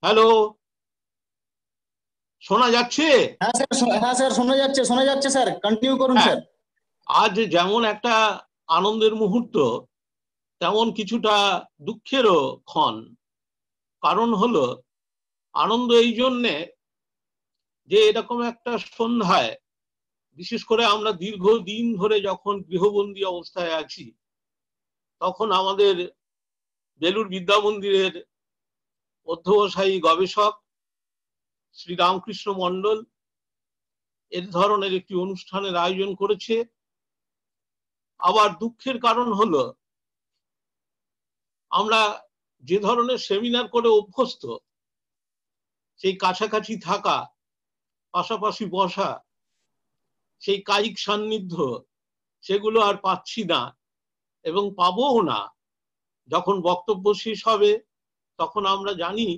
Hello, শোনা যাচ্ছে? হ্যাঁ স্যার, হ্যাঁ স্যার, শোনা যাচ্ছে স্যার, কন্টিনিউ করুন হ্যাঁ, স্যার। আজ যেমন একটা আনন্দের মুহূর্ত, তেমন কিছুটা দুঃখেরও ক্ষণ। কারণ হলো, আনন্দ এই জন্যে যে এরকম একটা সন্ধ্যায়, বিশেষ করে আমরা দীর্ঘদিন ধরে যখন গৃহবন্দী অবস্থায় আছি, তখন আমাদের বেলুড় বিদ্যা মন্দিরের অধ্যবসায়ী গবেষক শ্রী রামকৃষ্ণ মণ্ডল এর ধরনের একটি অনুষ্ঠানের আয়োজন করেছে। আবার দুঃখের কারণ হলো, আমরা যে ধরনের সেমিনার করে অভ্যস্ত, সেই কাছাকাছি থাকা, পাশাপাশি বসা, সেই কায়িক সান্নিধ্য, সেগুলো আর পাচ্ছি না এবং পাবোও না। যখন বক্তব্য শেষ হবে, তখন আমরা জানি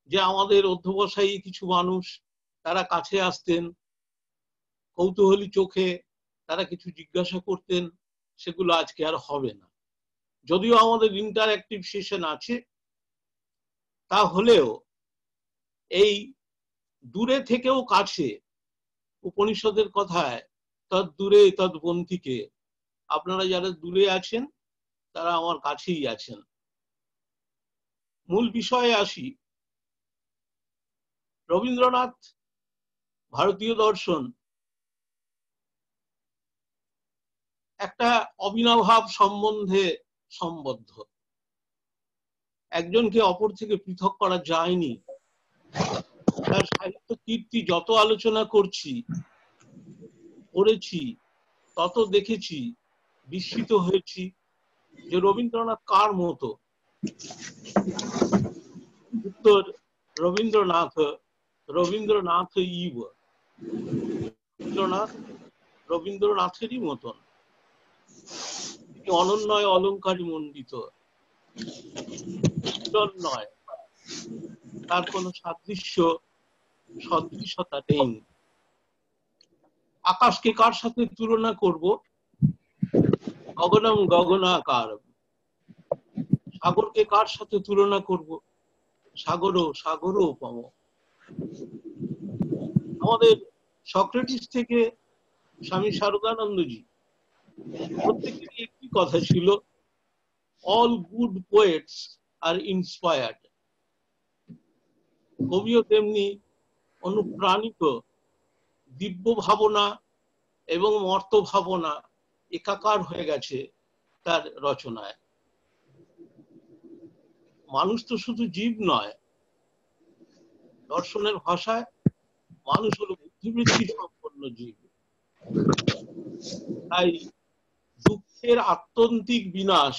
যে আমাদের অধ্যবসায়ী কিছু মানুষ, তারা কাছে আসতেন, কৌতূহলী চোখে তারা কিছু জিজ্ঞাসা করতেন, সেগুলো আজকে আর হবে না। যদিও আমাদের ইন্টারঅ্যাক্টিভ সেশন আছে, তা হলেও এই দূরে থেকেও কাছে, উপনিষদের কথায় তদ দূরে তদ বন্ধিকে, আপনারা যারা দূরে আছেন তারা আমার কাছেই আছেন। মূল বিষয়ে আসি। রবীন্দ্রনাথ ভারতীয় দর্শন একটা অবিনাভাব সম্বন্ধে সম্বদ্ধ। একজনকে অপর থেকে পৃথক করা যায়নি। তার সাহিত্য কীর্তি যত আলোচনা করেছি, তত দেখেছি, বিস্মিত হয়েছি যে রবীন্দ্রনাথ কার মতো। উত্তর, রবীন্দ্রনাথ রবীন্দ্রনাথ ইব। রবীন্দ্রনাথ রবীন্দ্রনাথেরই মতন। তিনি অনন্যয় অলঙ্কারী মণ্ডিত, নয়, তার কোনো সদৃশতা নেই। আকাশকে কার সাথে তুলনা করব? গগনম গগনাকার। সাগরকে কার সাথে তুলনা করব? সাগরোপম। আমাদের সক্রেটিস থেকে স্বামী শারদানন্দজি, প্রত্যেকেরই একটি কথা ছিল, all good poets are inspired. কবিও তেমনি অনুপ্রাণিত, দিব্য ভাবনা এবং মর্ত ভাবনা একাকার হয়ে গেছে তার রচনায়। মানুষ তো শুধু জীব নয়, দর্শনের ভাষায় মানুষ হলো বুদ্ধিবৃত্তি সম্পন্ন জীব। তাই দুঃখের আত্যন্তিক বিনাশ,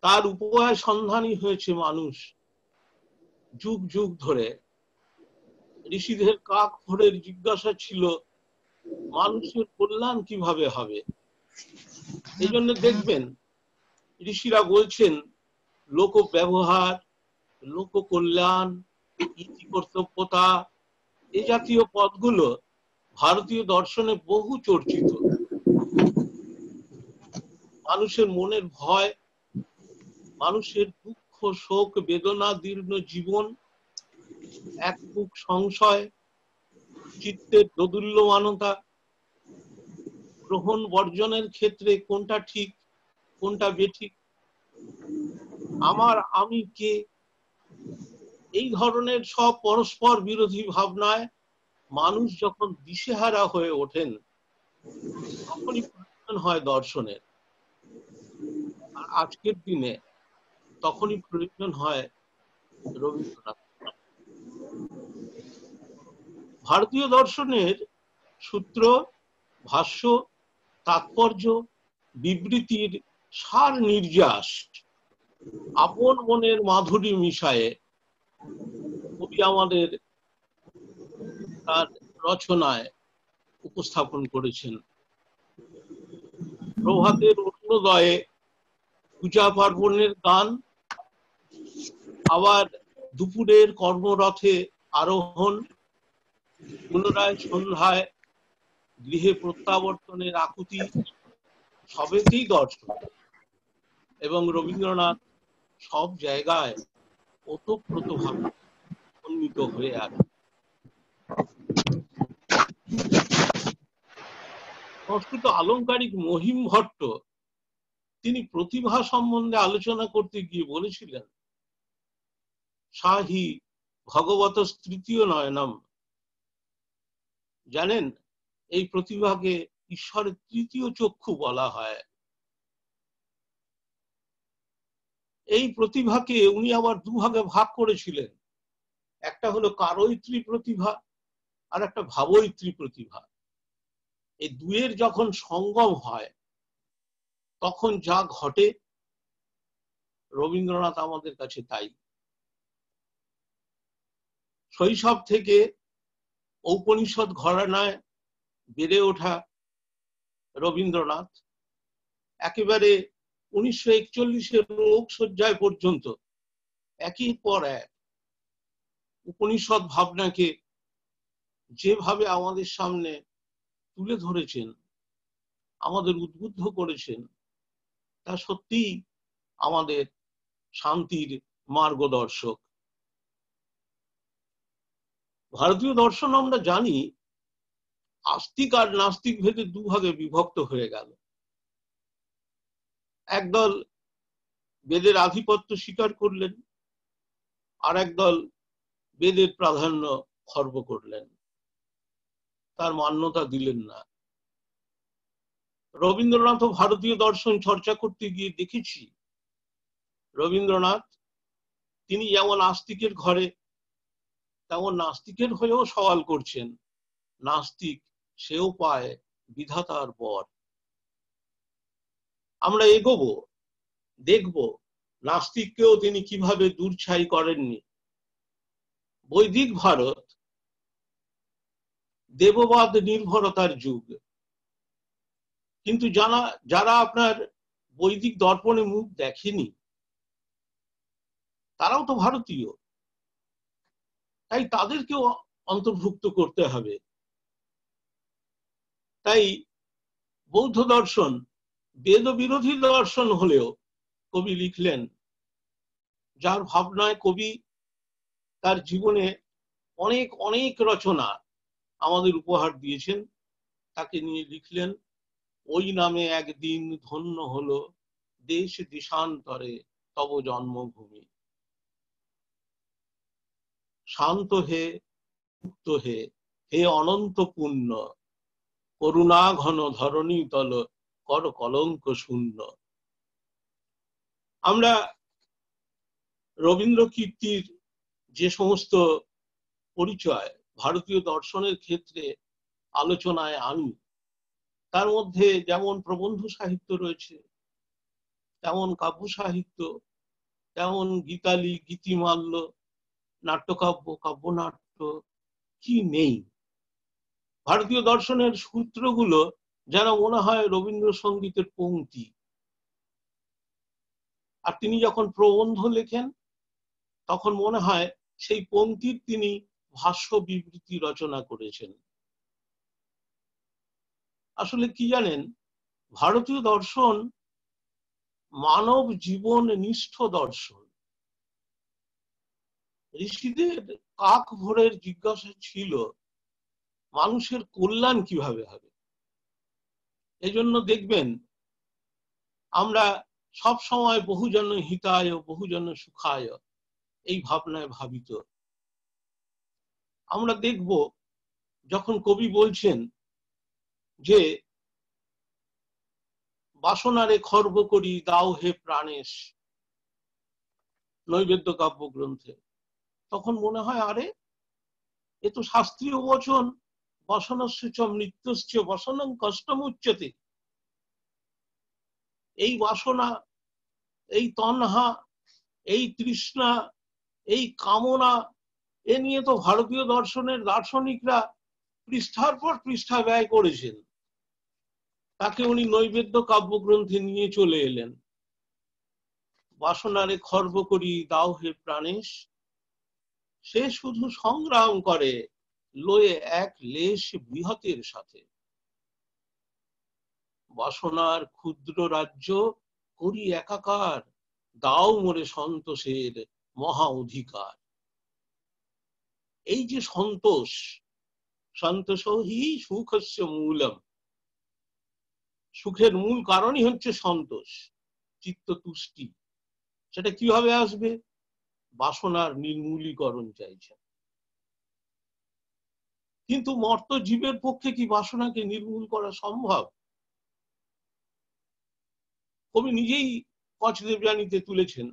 তার উপায় সন্ধানী হয়েছে মানুষ যুগ যুগ ধরে। ঋষিদের কাক ভোরের জিজ্ঞাসা ছিল, মানুষের কল্যাণ কিভাবে হবে? এই জন্য দেখবেন ঋষিরা বলছেন, লোক ব্যবহার, লোক কল্যাণ, ইতি কর্তব্যতা, এই জাতীয় পদগুলো ভারতীয় দর্শনে বহু চর্চিত। মানুষের মনের ভয়, মানুষের দুঃখ শোক বেদনা দীর্ণ জীবন, এক বুক সংশয়, চিত্তের দোদুল্যমানতা, গ্রহণ বর্জনের ক্ষেত্রে কোনটা ঠিক কোনটা বেঠিক, আমি কে, এই ধরনের সব পরস্পর বিরোধী ভাবনায় মানুষ যখন দিশেহারা হয়ে ওঠেন, তখনই প্রয়োজন হয় দর্শনের। আর আজকের দিনে তখনই প্রয়োজন হয় রবীন্দ্রনাথ। ভারতীয় দর্শনের সূত্র, ভাষ্য, তাৎপর্য, বিবৃতির সার নির্যাস আপন মনের মাধুরী মিশায়ে কবি আমাদের তার রচনায় উপস্থাপন করেছেন। প্রভাতের অরুণোদয়ে পূজা পার্বণের গান, আবার দুপুরের কর্মরথে আরোহণ, পুনরায় সন্ধ্যায় গৃহে প্রত্যাবর্তনের আকুতি, সবেতেই দর্শন। এবং রবীন্দ্রনাথ সব জায়গায় ওতপ্রোতভাবে উন্নীত হয়ে আছে। সংস্কৃত আলংকারিক মহিম ভট্ট তিনি প্রতিভা সম্বন্ধে আলোচনা করতে গিয়ে বলেছিলেন, সাহি ভগবত তৃতীয় নয়নম। জানেন, এই প্রতিভাকে ঈশ্বরের তৃতীয় চক্ষু বলা হয়। এই প্রতিভাকে উনি আবার দুভাগে ভাগ করেছিলেন, একটা হলো কারয়িত্রী প্রতিভা আর একটা ভাবয়িত্রী প্রতিভা। এই দুয়ের যখন সঙ্গম হয় তখন যা ঘটে, রবীন্দ্রনাথ আমাদের কাছে তাই। শৈশব থেকে ঔপনিষদ ঘরানায় বেড়ে ওঠা রবীন্দ্রনাথ একেবারে 1941-এর রোগ শয্যায় পর্যন্ত একের পর এক উপনিষদ ভাবনাকে যেভাবে আমাদের সামনে তুলে ধরেছেন, আমাদের উদ্বুদ্ধ করেছেন, তা সত্যিই আমাদের শান্তির মার্গদর্শক। ভারতীয় দর্শন আমরা জানি আস্তিক আর নাস্তিক ভেদে দুভাগে বিভক্ত হয়ে গেল। একদল বেদের আধিপত্য স্বীকার করলেন, আর একদল বেদের প্রাধান্য খর্ব করলেন, তার মান্যতা দিলেন না। রবীন্দ্রনাথ ভারতীয় দর্শন চর্চা করতে গিয়ে দেখেছি, রবীন্দ্রনাথ তিনি যেমন আস্তিকের ঘরে তেমন নাস্তিকের হয়েও সওয়াল করছেন, নাস্তিক সেও পায় বিধাতার বর। আমরা এগোবো, দেখব নাস্তিককেও তিনি কিভাবে দূরছাই করেননি। বৈদিক ভারত দেববাদ নির্ভরতার যুগ, কিন্তু যারা আপনার বৈদিক দর্পণে মুখ দেখেনি তারাও তো ভারতীয়, তাই তাদেরকেও অন্তর্ভুক্ত করতে হবে। তাই বৌদ্ধ দর্শন বেদ বিরোধী দর্শন হলেও কবি লিখলেন, যার ভাবনায় কবি তার জীবনে অনেক অনেক রচনা আমাদের উপহার দিয়েছেন, তাকে নিয়ে লিখলেন, ওই নামে একদিন ধন্য হলো দেশ দেশান্তরে তব জন্মভূমি। শান্ত হে, মুক্ত হে, হে অনন্ত পুণ্য, করুণা ঘন ধরণী তল কর কলঙ্ক শূন্য। আমরা রবীন্দ্র কীর্তির যে সমস্ত পরিচয় ভারতীয় দর্শনের ক্ষেত্রে আলোচনায় আনি, তার মধ্যে যেমন প্রবন্ধ সাহিত্য রয়েছে, তেমন কাব্য সাহিত্য, তেমন গীতালি, গীতিমাল্য, নাট্যকাব্য, কাব্যনাট্য, কি নেই। ভারতীয় দর্শনের সূত্রগুলো যেন মনে হয় রবীন্দ্রসঙ্গীতের পংক্তি। আর তিনি যখন প্রবন্ধ লেখেন তখন মনে হয় সেই পংক্তির তিনি ভাষ্য বিবৃতি রচনা করেছেন। আসলে কি জানেন, ভারতীয় দর্শন মানব জীবন নিষ্ঠ দর্শন। ঋষিদের কাক ভোরের জিজ্ঞাসা ছিল মানুষের কল্যাণ কিভাবে হবে। এজন্য দেখবেন আমরা সব সময় বহুজন হিতায় বহুজন সুখায় এই ভাবনায় ভাবিত। আমরা দেখব যখন কবি বলছেন যে বাসনারে খর্ব করি দাও হে প্রাণেশ, নৈবেদ্য কাব্য গ্রন্থে, তখন মনে হয় আরে এ তো শাস্ত্রীয় বচন, বসনস্য চ মৃত্যুশ্চ বসনং কষ্টম উচ্যতে। এই বাসনা, এই তন্হা, এই তৃষ্ণা, এই কামনা, এ নিয়ে তো ভারতীয় দর্শনের দার্শনিকরা পৃষ্ঠার পর পৃষ্ঠা ব্যয় করেছেন। তাকে উনি নৈবেদ্য কাব্যগ্রন্থে নিয়ে চলে এলেন। বাসনারে খর্ব করি দাও হে প্রাণেশ, সে শুধু সংগ্রাম করে লয়ে এক লেশ বৃহতের সাথে। বাসনার ক্ষুদ্র রাজ্য করি একাকার, দাও মোরে সন্তোষের মহা অধিকার। এই যে সন্তোষ, সন্তোষ হি সুখস্য মূলম, সুখের মূল কারণই হচ্ছে সন্তোষ, চিত্ত তুষ্টি। সেটা কিভাবে আসবে? বাসনার নির্মূলীকরণ চাইছেন। কিন্তু মর্ত জীবের পক্ষে কি বাসনাকে নির্মূল করা সম্ভব? কবি নিজেই কচদেবযানীতে তুলেছেন,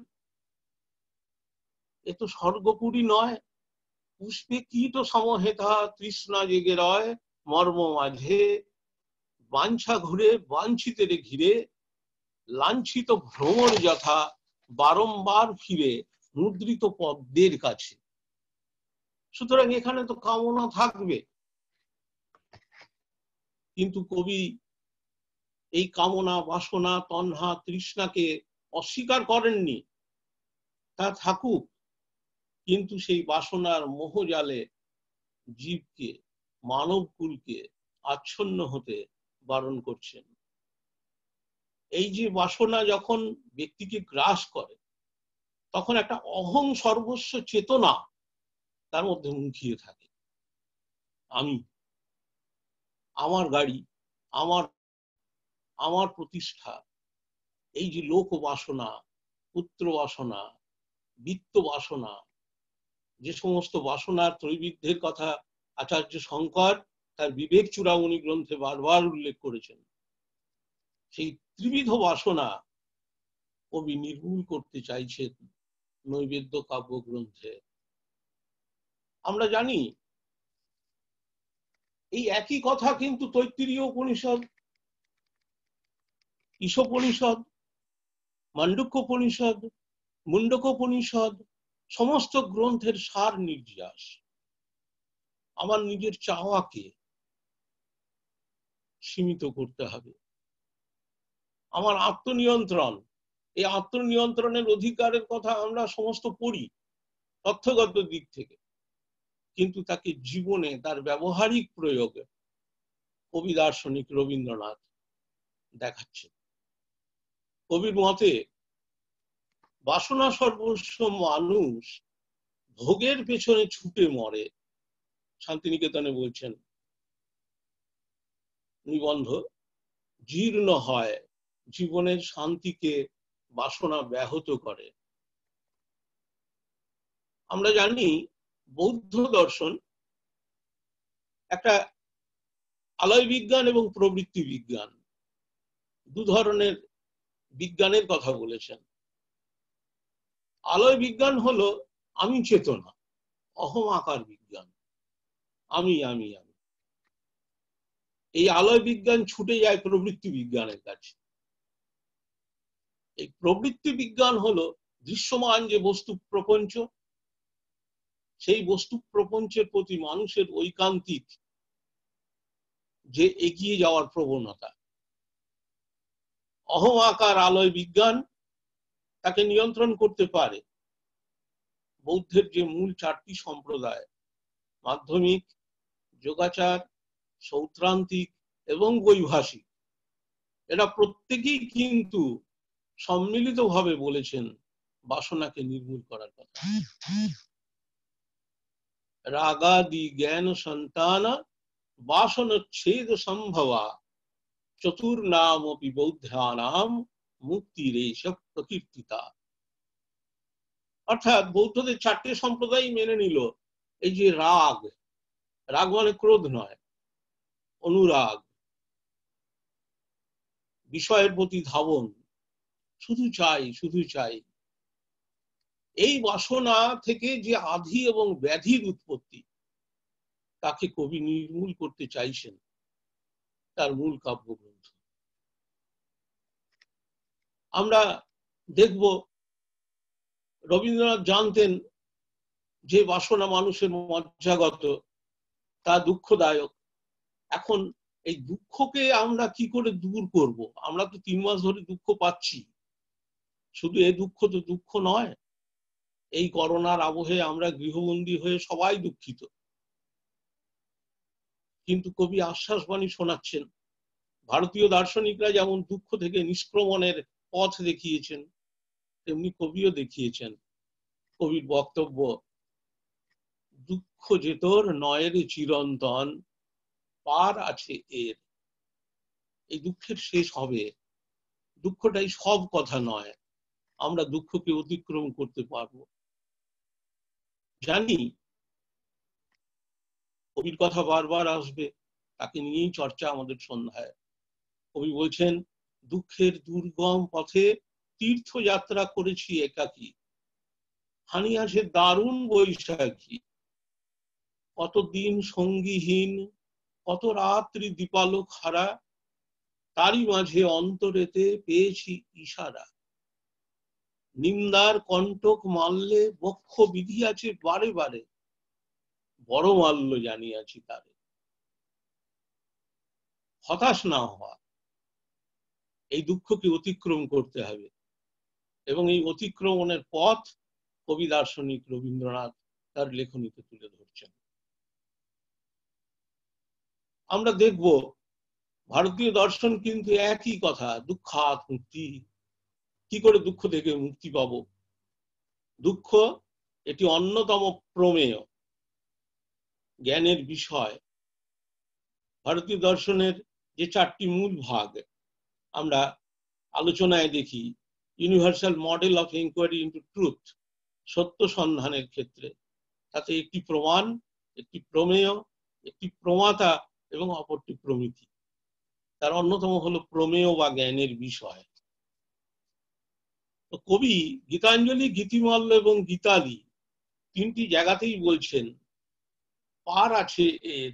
এ তো স্বর্গপুরী নয়, পুষ্পে কীট সমহেতা তৃষ্ণা জেগে রয় মর্ম মাঝে, বাঞ্ছা ঘুরে বাঞ্ছিতের ঘিরে, লাঞ্ছিত ভ্রমর যথা বারংবার ফিরে মুদ্রিত পদ্মের কাছে। সুতরাং এখানে তো কামনা থাকবে, কিন্তু কবি এই কামনা, বাসনা, তন্হা, তৃষ্ণাকে অস্বীকার করেননি। তা থাকুক, কিন্তু সেই বাসনার মোহজালে জীবকে, মানবকুলকে আচ্ছন্ন হতে বারণ করছেন। এই যে বাসনা যখন ব্যক্তিকে গ্রাস করে, তখন একটা অহং সর্বস্ব চেতনা তার মধ্যে মুখিয়ে থাকে। আমি, আমার গাড়ি, আমার আমার প্রতিষ্ঠা, এই যে লোক বাসনা, পুত্র বাসনা, বিত্ত বাসনা, যে সমস্ত বাসনার ত্রৈবিধ্যের কথা আচার্য শঙ্কর তার বিবেক চূড়ামণি গ্রন্থে বারবার উল্লেখ করেছেন, সেই ত্রিবিধ বাসনা কবি নির্মূল করতে চাইছেন নৈবেদ্য কাব্যগ্রন্থে। আমরা জানি এই একই কথা কিন্তু তৈত্তিরীয় উপনিষদ, ঈশোপনিষদ, মান্ডুক্যোপনিষদ, মুন্ডকোপনিষদ, সমস্ত গ্রন্থের সার নির্যাস। আমার নিজের চাওয়াকে সীমিত করতে হবে, আমার আত্মনিয়ন্ত্রণ, এই আত্মনিয়ন্ত্রণের অধিকারের কথা আমরা সমস্ত পড়ি তথ্যগত দিক থেকে, কিন্তু তাকে জীবনে তার ব্যবহারিক প্রয়োগে কবি দার্শনিক রবীন্দ্রনাথ দেখাচ্ছেন। কবির মতে বাসনা সর্বস্ব মানুষ ভোগের পেছনে ছুটে মরে। শান্তিনিকেতনে বলছেন নিবন্ধ, জীর্ণ হয়, জীবনের শান্তিকে বাসনা ব্যাহত করে। আমরা জানি বৌদ্ধ দর্শন একটা আলয় বিজ্ঞান এবং প্রবৃত্তি বিজ্ঞান, দু ধরনের বিজ্ঞানের কথা বলেছেন। আলয় বিজ্ঞান হলো আমি চেতনা, অহম আকার বিজ্ঞান, আমি আমি আমি। এই আলয় বিজ্ঞান ছুটে যায় প্রবৃত্তি বিজ্ঞানের কাছে। এই প্রবৃত্তি বিজ্ঞান হলো দৃশ্যমান যে বস্তু প্রপঞ্চ, সেই বস্তু প্রপঞ্চের প্রতি মানুষের ঐকান্তিক যে এগিয়ে যাওয়ার প্রবণতা। অহম আকার আলয় বিজ্ঞান তাকে নিয়ন্ত্রণ করতে পারে। বৌদ্ধের যে মূল চারটি সম্প্রদায়, মাধ্যমিক, যোগাচার, সৌত্রান্তিক এবং বৈভাষিক, এরা প্রত্যেকেই কিন্তু সম্মিলিতভাবে বলেছেন বাসনাকে নির্মূল করার কথা। রাগাদি জ্ঞান সন্তানা বাসনচ্ছেদ সম্ভবা চতুর্নামপি বৌদ্ধানাম মুক্তিরেশ প্রকীর্তিতা। অর্থাৎ বৌদ্ধদের চারটে সম্প্রদায় মেনে নিল এই যে রাগ, রাগ মানে ক্রোধ নয়, অনুরাগ, বিষয়ের প্রতি ধাবন, শুধু চাই শুধু চাই, এই বাসনা থেকে যে আধি এবং ব্যাধির উৎপত্তি, তাকে কবি নির্মূল করতে চাইছেন তার মূল কাব্যগ্রন্থ। আমরা দেখব রবীন্দ্রনাথ জানতেন যে বাসনা মানুষের মজ্জাগত, তা দুঃখদায়ক। এখন এই দুঃখকে আমরা কি করে দূর করব? আমরা তো 3 মাস ধরে দুঃখ পাচ্ছি। শুধু এ দুঃখ তো দুঃখ নয়, এই করোনার আবহে আমরা গৃহবন্দী হয়ে সবাই দুঃখিত, কিন্তু কবি আশ্বাসবাণী শোনাচ্ছেন। ভারতীয় দার্শনিকরা যেমন দুঃখ থেকে নিষ্ক্রমণের পথ দেখিয়েছেন, তেমনি কবিও দেখিয়েছেন। কবির বক্তব্য, দুঃখ যে তোর নয়ের চিরন্তন, পার আছে এর। এই দুঃখের শেষ হবে, দুঃখটাই সব কথা নয়, আমরা দুঃখকে অতিক্রম করতে পারবো। জানি কবির কথা বারবার আসবে, তাকে নিয়েই চর্চা আমাদের সন্ধ্যায়। কবি বলছেন, দুঃখের দুর্গম পথে তীর্থযাত্রা করেছি একাকী, হানি আছে দারুণ বৈশাখী, কতদিন সঙ্গীহীন, কত রাত্রি দীপালোক হারা, তারই মাঝে অন্তরেতে পেয়েছি ইশারা। নিন্দার কণ্টক মারলে বক্ষ বিধিয়াছে বারে বারে, বড় মাল্য জানিয়াছি তারে। হতাশ না হওয়া, এই দুঃখকে অতিক্রম করতে হবে, এবং এই অতিক্রমণের পথ কবি দার্শনিক রবীন্দ্রনাথ তার লেখনীতে তুলে ধরছেন। আমরা দেখব ভারতীয় দর্শন কিন্তু একই কথা, দুঃখাত মুক্তি। কি করে দুঃখ থেকে মুক্তি পাব? দুঃখ এটি অন্যতম প্রমেয় জ্ঞানের বিষয়। ভারতীয় দর্শনের যে চারটি মূল ভাগ আমরা আলোচনায় দেখি, universal model of inquiry into truth, সত্য সন্ধানের ক্ষেত্রে, তাতে একটি প্রমাণ, একটি প্রমেয়, একটি প্রমাতা এবং অপরটি প্রমিতি। তার অন্যতম হলো প্রমেয় বা জ্ঞানের বিষয়। তো কবি গীতাঞ্জলি, গীতিমাল্য এবং গীতালি তিনটি জায়গাতেই বলছেন, পার আছে এর,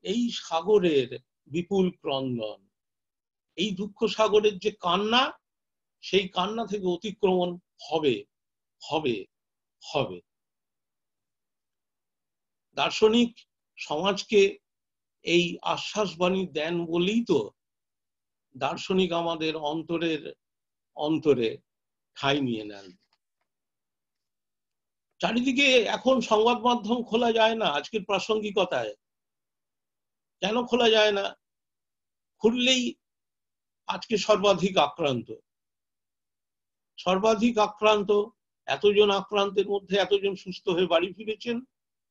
এই সাগরের বিপুল ক্রন্দন। এই দুঃখ সাগরের যে কান্না, সেই কান্না থেকে অতিক্রমণ হবে হবে হবে। দার্শনিক সমাজকে এই আশ্বাসবাণী দেন বলেই তো দার্শনিক আমাদের অন্তরের অন্তরে ঠাঁই নিয়ে নেন। চারিদিকে এখন সংবাদ মাধ্যম খোলা যায় না আজকের প্রাসঙ্গিকতায়। কেন খোলা যায় না? খুললেই আজকে সর্বাধিক আক্রান্ত, সর্বাধিক আক্রান্ত, এতজন আক্রান্তের মধ্যে এতজন সুস্থ হয়ে বাড়ি ফিরেছেন,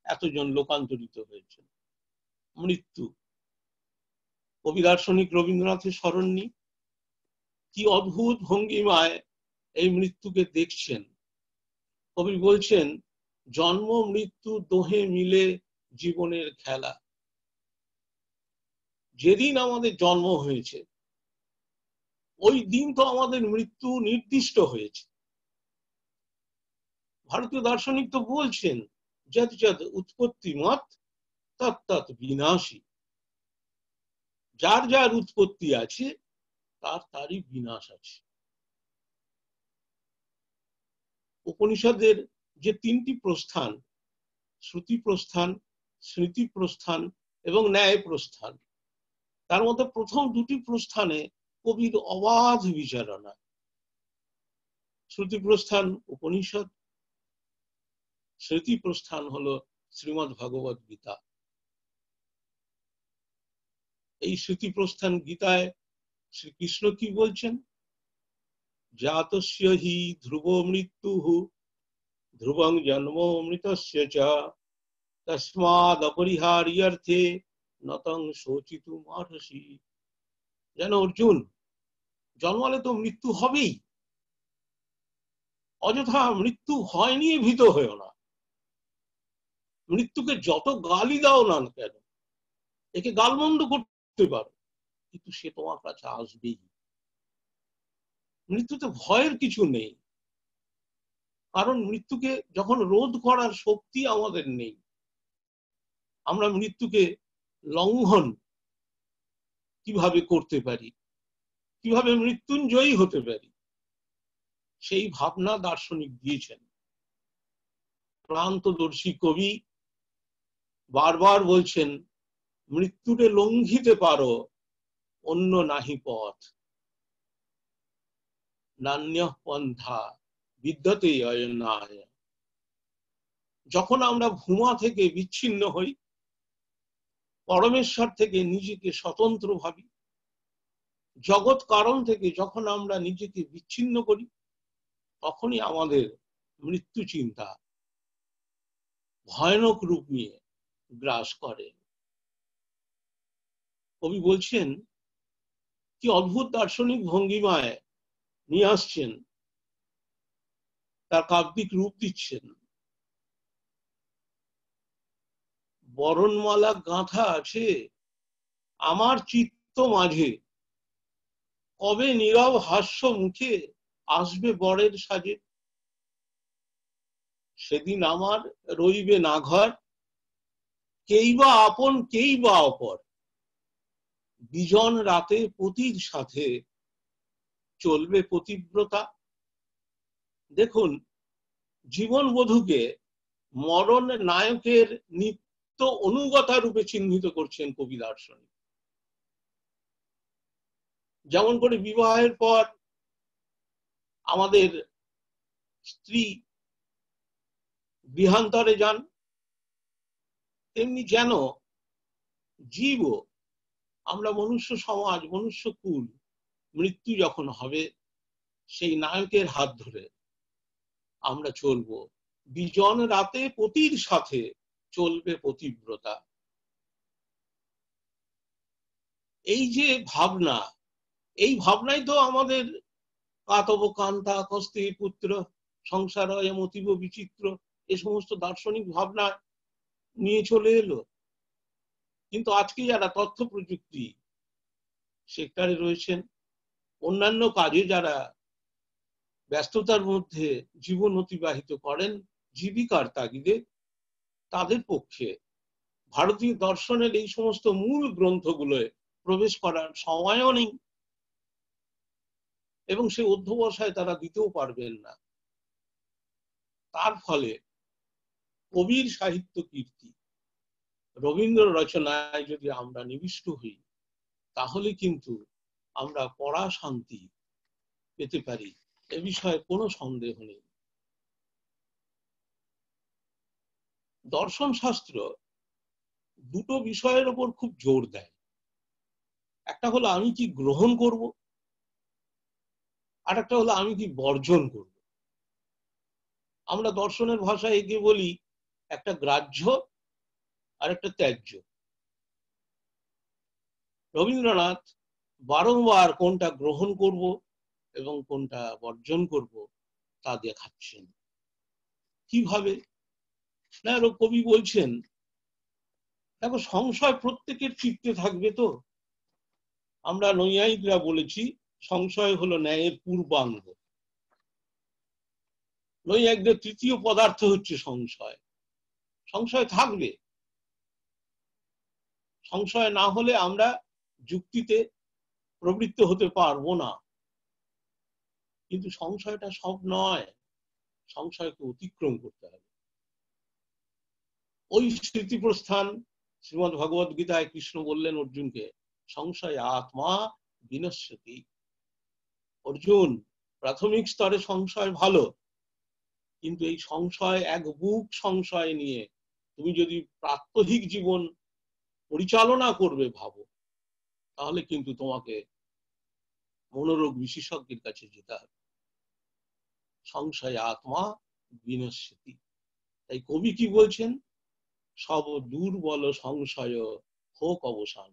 এতজন লোকান্তরিত হয়েছেন। মৃত্যু, কবি দার্শনিক রবীন্দ্রনাথের স্মরণ নি, কি অদ্ভুত ভঙ্গিমায় এই মৃত্যুকে দেখছেন। কবি বলছেন, জন্ম মৃত্যু দোহে মিলে জীবনের খেলা। যেদিন আমাদের জন্ম হয়েছে ওই দিন তো আমাদের মৃত্যু নির্দিষ্ট হয়েছে। ভারতীয় দার্শনিক তো বলছেন, যদ যদ উৎপত্তি মত তৎ তৎ বিনাশী। যার যার উৎপত্তি আছে তার তারই বিনাশ আছে। উপনিষদের যে তিনটি প্রস্থান, শ্রুতি প্রস্থান, স্মৃতি প্রস্থান এবং ন্যায় প্রস্থান, তার মধ্যে প্রথম দুটি প্রস্থানে কবির অবাধ বিচারণা। শ্রুতি প্রস্থান উপনিষদ, স্মৃতি প্রস্থান হলো শ্রীমদ্ ভগবদ গীতা। এই স্মৃতি প্রস্থান গীতায় শ্রীকৃষ্ণ কি বলছেন? জাতস্য হি ধ্রুব মৃত্যুঃ ধ্রুবং জন্ম মৃতস্য চ তস্মাদ অপরিহার্যর্থে নতং শোচিতুমর্হসি। যেন অর্জুন, জন্মালে তো মৃত্যু হবেই, অযথা মৃত্যু হয়নি ভীত হয়েও না। মৃত্যুকে যত গালি দাও না কেন, একে গালমন্দ করতে পারো, কিন্তু সে তোমার কাছে আসবেই। মৃত্যুতে ভয়ের কিছু নেই, কারণ মৃত্যুকে যখন রোধ করার শক্তি আমাদের নেই, আমরা মৃত্যুকে লঙ্ঘন কিভাবে করতে পারি, কিভাবে মৃত্যুঞ্জয়ী হতে পারি, সেই ভাবনা দার্শনিক দিয়েছেন। প্রান্তদর্শী কবি বারবার বলছেন, মৃত্যুরে লঙ্ঘিতে পারো অন্য নাহি পথ, নান্য পন্থা বিদ্যতে অয়নায়। যখন আমরা ভূমা থেকে বিচ্ছিন্ন হই, পরমেশ্বর থেকে নিজেকে স্বতন্ত্র ভাবি, জগৎ কারণ থেকে যখন আমরা নিজেকে বিচ্ছিন্ন করি, তখনই আমাদের মৃত্যু চিন্তা ভয়ানক রূপ নিয়ে গ্রাস করে। কবি বলছেন কি অদ্ভুত দার্শনিক ভঙ্গিমায় নিয়ে আসছেন, তার কাব্যিক রূপ দিচ্ছেন। বরণমালা গাঁথা আছে আমার চিত্ত মাঝে, কবে নীরব হাস্য মুখে আসবে বরের সাজে। সেদিন আমার রইবে না ঘর, কেই বা আপন কেই বা অপর, বিজন রাতে পতির সাথে চলবে পতিব্রতা। দেখুন, জীবন বধূকে মরণ নায়কের নিত্য অনুগতা রূপে চিহ্নিত করছেন কবি দার্শনিক। যেমন করে বিবাহের পর আমাদের স্ত্রী গৃহান্তরে যান, তেমনি যেন জীবও, আমরা মনুষ্য সমাজ, মনুষ্য কুল, মৃত্যু যখন হবে সেই নায়কের হাত ধরে আমরা চলবো। বিজন রাতে পতির সাথে চলবে পতিব্রতা। এই যে ভাবনা, এই ভাবনাই তো আমাদের কাতব কান্তা কস্তে পুত্র সংসারয় মতিব বিচিত্র, এ সমস্ত দার্শনিক ভাবনা নিয়ে চলে এলো। কিন্তু আজকে যারা তথ্য প্রযুক্তি সেক্টরে রয়েছেন, অন্যান্য কাজে যারা ব্যস্ততার মধ্যে জীবন অতিবাহিত করেন জীবিকার তাগিদে, তাদের পক্ষে ভারতীয় দর্শনের এই সমস্ত মূল গ্রন্থগুলোয় প্রবেশ করার সময়ও নেই, এবং সে অধ্যবসায় তারা দিতেও পারবেন না। তার ফলে কবির সাহিত্য কীর্তি, রবীন্দ্র রচনায় যদি আমরা নিবিষ্ট হই, তাহলে কিন্তু আমরা পড়া শান্তি পেতে পারি, এ বিষয়ে কোনো সন্দেহ নেই। দর্শন শাস্ত্র দুটো বিষয়ের উপর খুব জোর দেয়। একটা হলো আমি কি গ্রহণ করব, আর একটা হলো আমি কি বর্জন করব। আমরা দর্শনের ভাষায় একে বলি একটা গ্রাহ্য আর একটা ত্যায্য। রবীন্দ্রনাথ বারংবার কোনটা গ্রহণ করব এবং কোনটা বর্জন করব তা দেখাচ্ছেন। কিভাবে না, কবি বলছেন, দেখো সংশয় প্রত্যেকের চিত্তে থাকবে তো। আমরা নৈয়ায়িকরা বলেছি সংশয় হলো ন্যায়ের পূর্বাঙ্গ। নৈয়ায়িকদের তৃতীয় পদার্থ হচ্ছে সংশয়। সংশয় থাকবে, সংশয় না হলে আমরা যুক্তিতে প্রবৃত্ত হতে পারবো না। কিন্তু সংশয়টা সব নয়, সংশয়কে অতিক্রম করতে হবে। ওই স্মৃতি প্রস্থান, শ্রীমদ ভগবত গীতায় কৃষ্ণ বললেন অর্জুনকে, সংশয় আত্মা বিনশ্যতি। অর্জুন, প্রাথমিক স্তরে সংশয় ভালো, কিন্তু এই সংশয় এক বুক সংশয় নিয়ে তুমি যদি প্রাত্যহিক জীবন পরিচালনা করবে ভাবো, তাহলে কিন্তু তোমাকে মনোরোগ বিশেষজ্ঞের কাছে যেতে হবে। সংশয় আত্মা বিনশ্যতি। তাই কবি কি বলছেন, সব দুর্বল সংশয় হোক অবসান।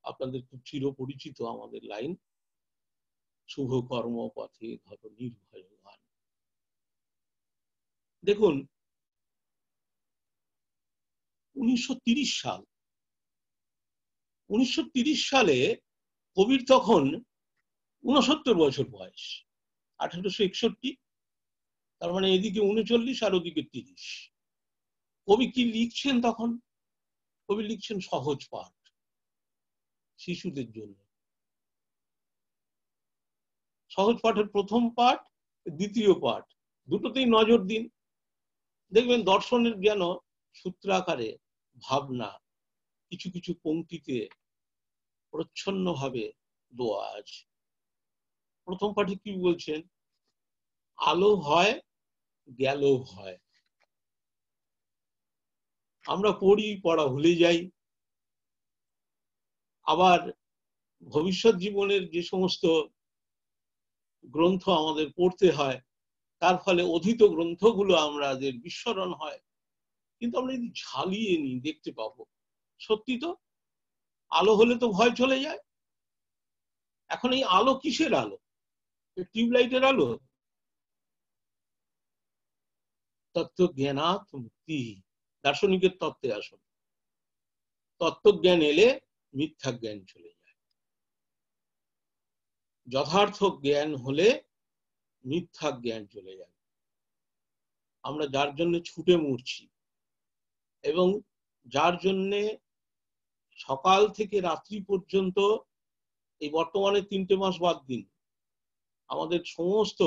আপনাদের খুব চিরপরিচিত আমাদের লাইন, শুভ কর্ম পথে ধর নির্ভয় গান। দেখুন 1930 সাল, 1930 সালে কবির তখন 69 বছর বয়স, 1861। তার মানে এদিকে 39 আর ওদিকে 30। কবি কি লিখছেন তখন? কবি লিখছেন সহজ পাঠ শিশুদের জন্য। সহজ পাঠের প্রথম পাঠ, দ্বিতীয় পাঠ, দুটোতেই নজর দিন। দেখবেন দর্শনের যেন সূত্রাকারে ভাবনা কিছু কিছু পংক্তিতে প্রচ্ছন্ন ভাবে দেওয়া আছে। প্রথম পাঠে কি বলছেন, আলো হয় গেল ভয়। আমরা পড়ি, পড়া ভুলে যাই। আবার ভবিষ্যৎ জীবনের যে সমস্ত গ্রন্থ আমাদের পড়তে হয়, তার ফলে অধীত গ্রন্থগুলো আমাদের বিস্মরণ হয়। কিন্তু আমরা যদি ঝালিয়ে নিই দেখতে পাবো সত্যি তো আলো হলে তো ভয় চলে যায়। এখন এই আলো কিসের আলো? টিউবলাইটের আলো? তত্ত্ব জ্ঞানাৎ মুক্তি, দার্শনিকের তত্ত্বে আসুন। তত্ত্বজ্ঞান এলে মিথ্যা জ্ঞান চলে যায়, যথার্থ জ্ঞান হলে মিথ্যা জ্ঞান চলে যায়। আমরা যার জন্য ছুটে মরছি এবং যার জন্যে সকাল থেকে রাত্রি পর্যন্ত, এই বর্তমানে 3টে মাস বাদ দিন, আমাদের সমস্ত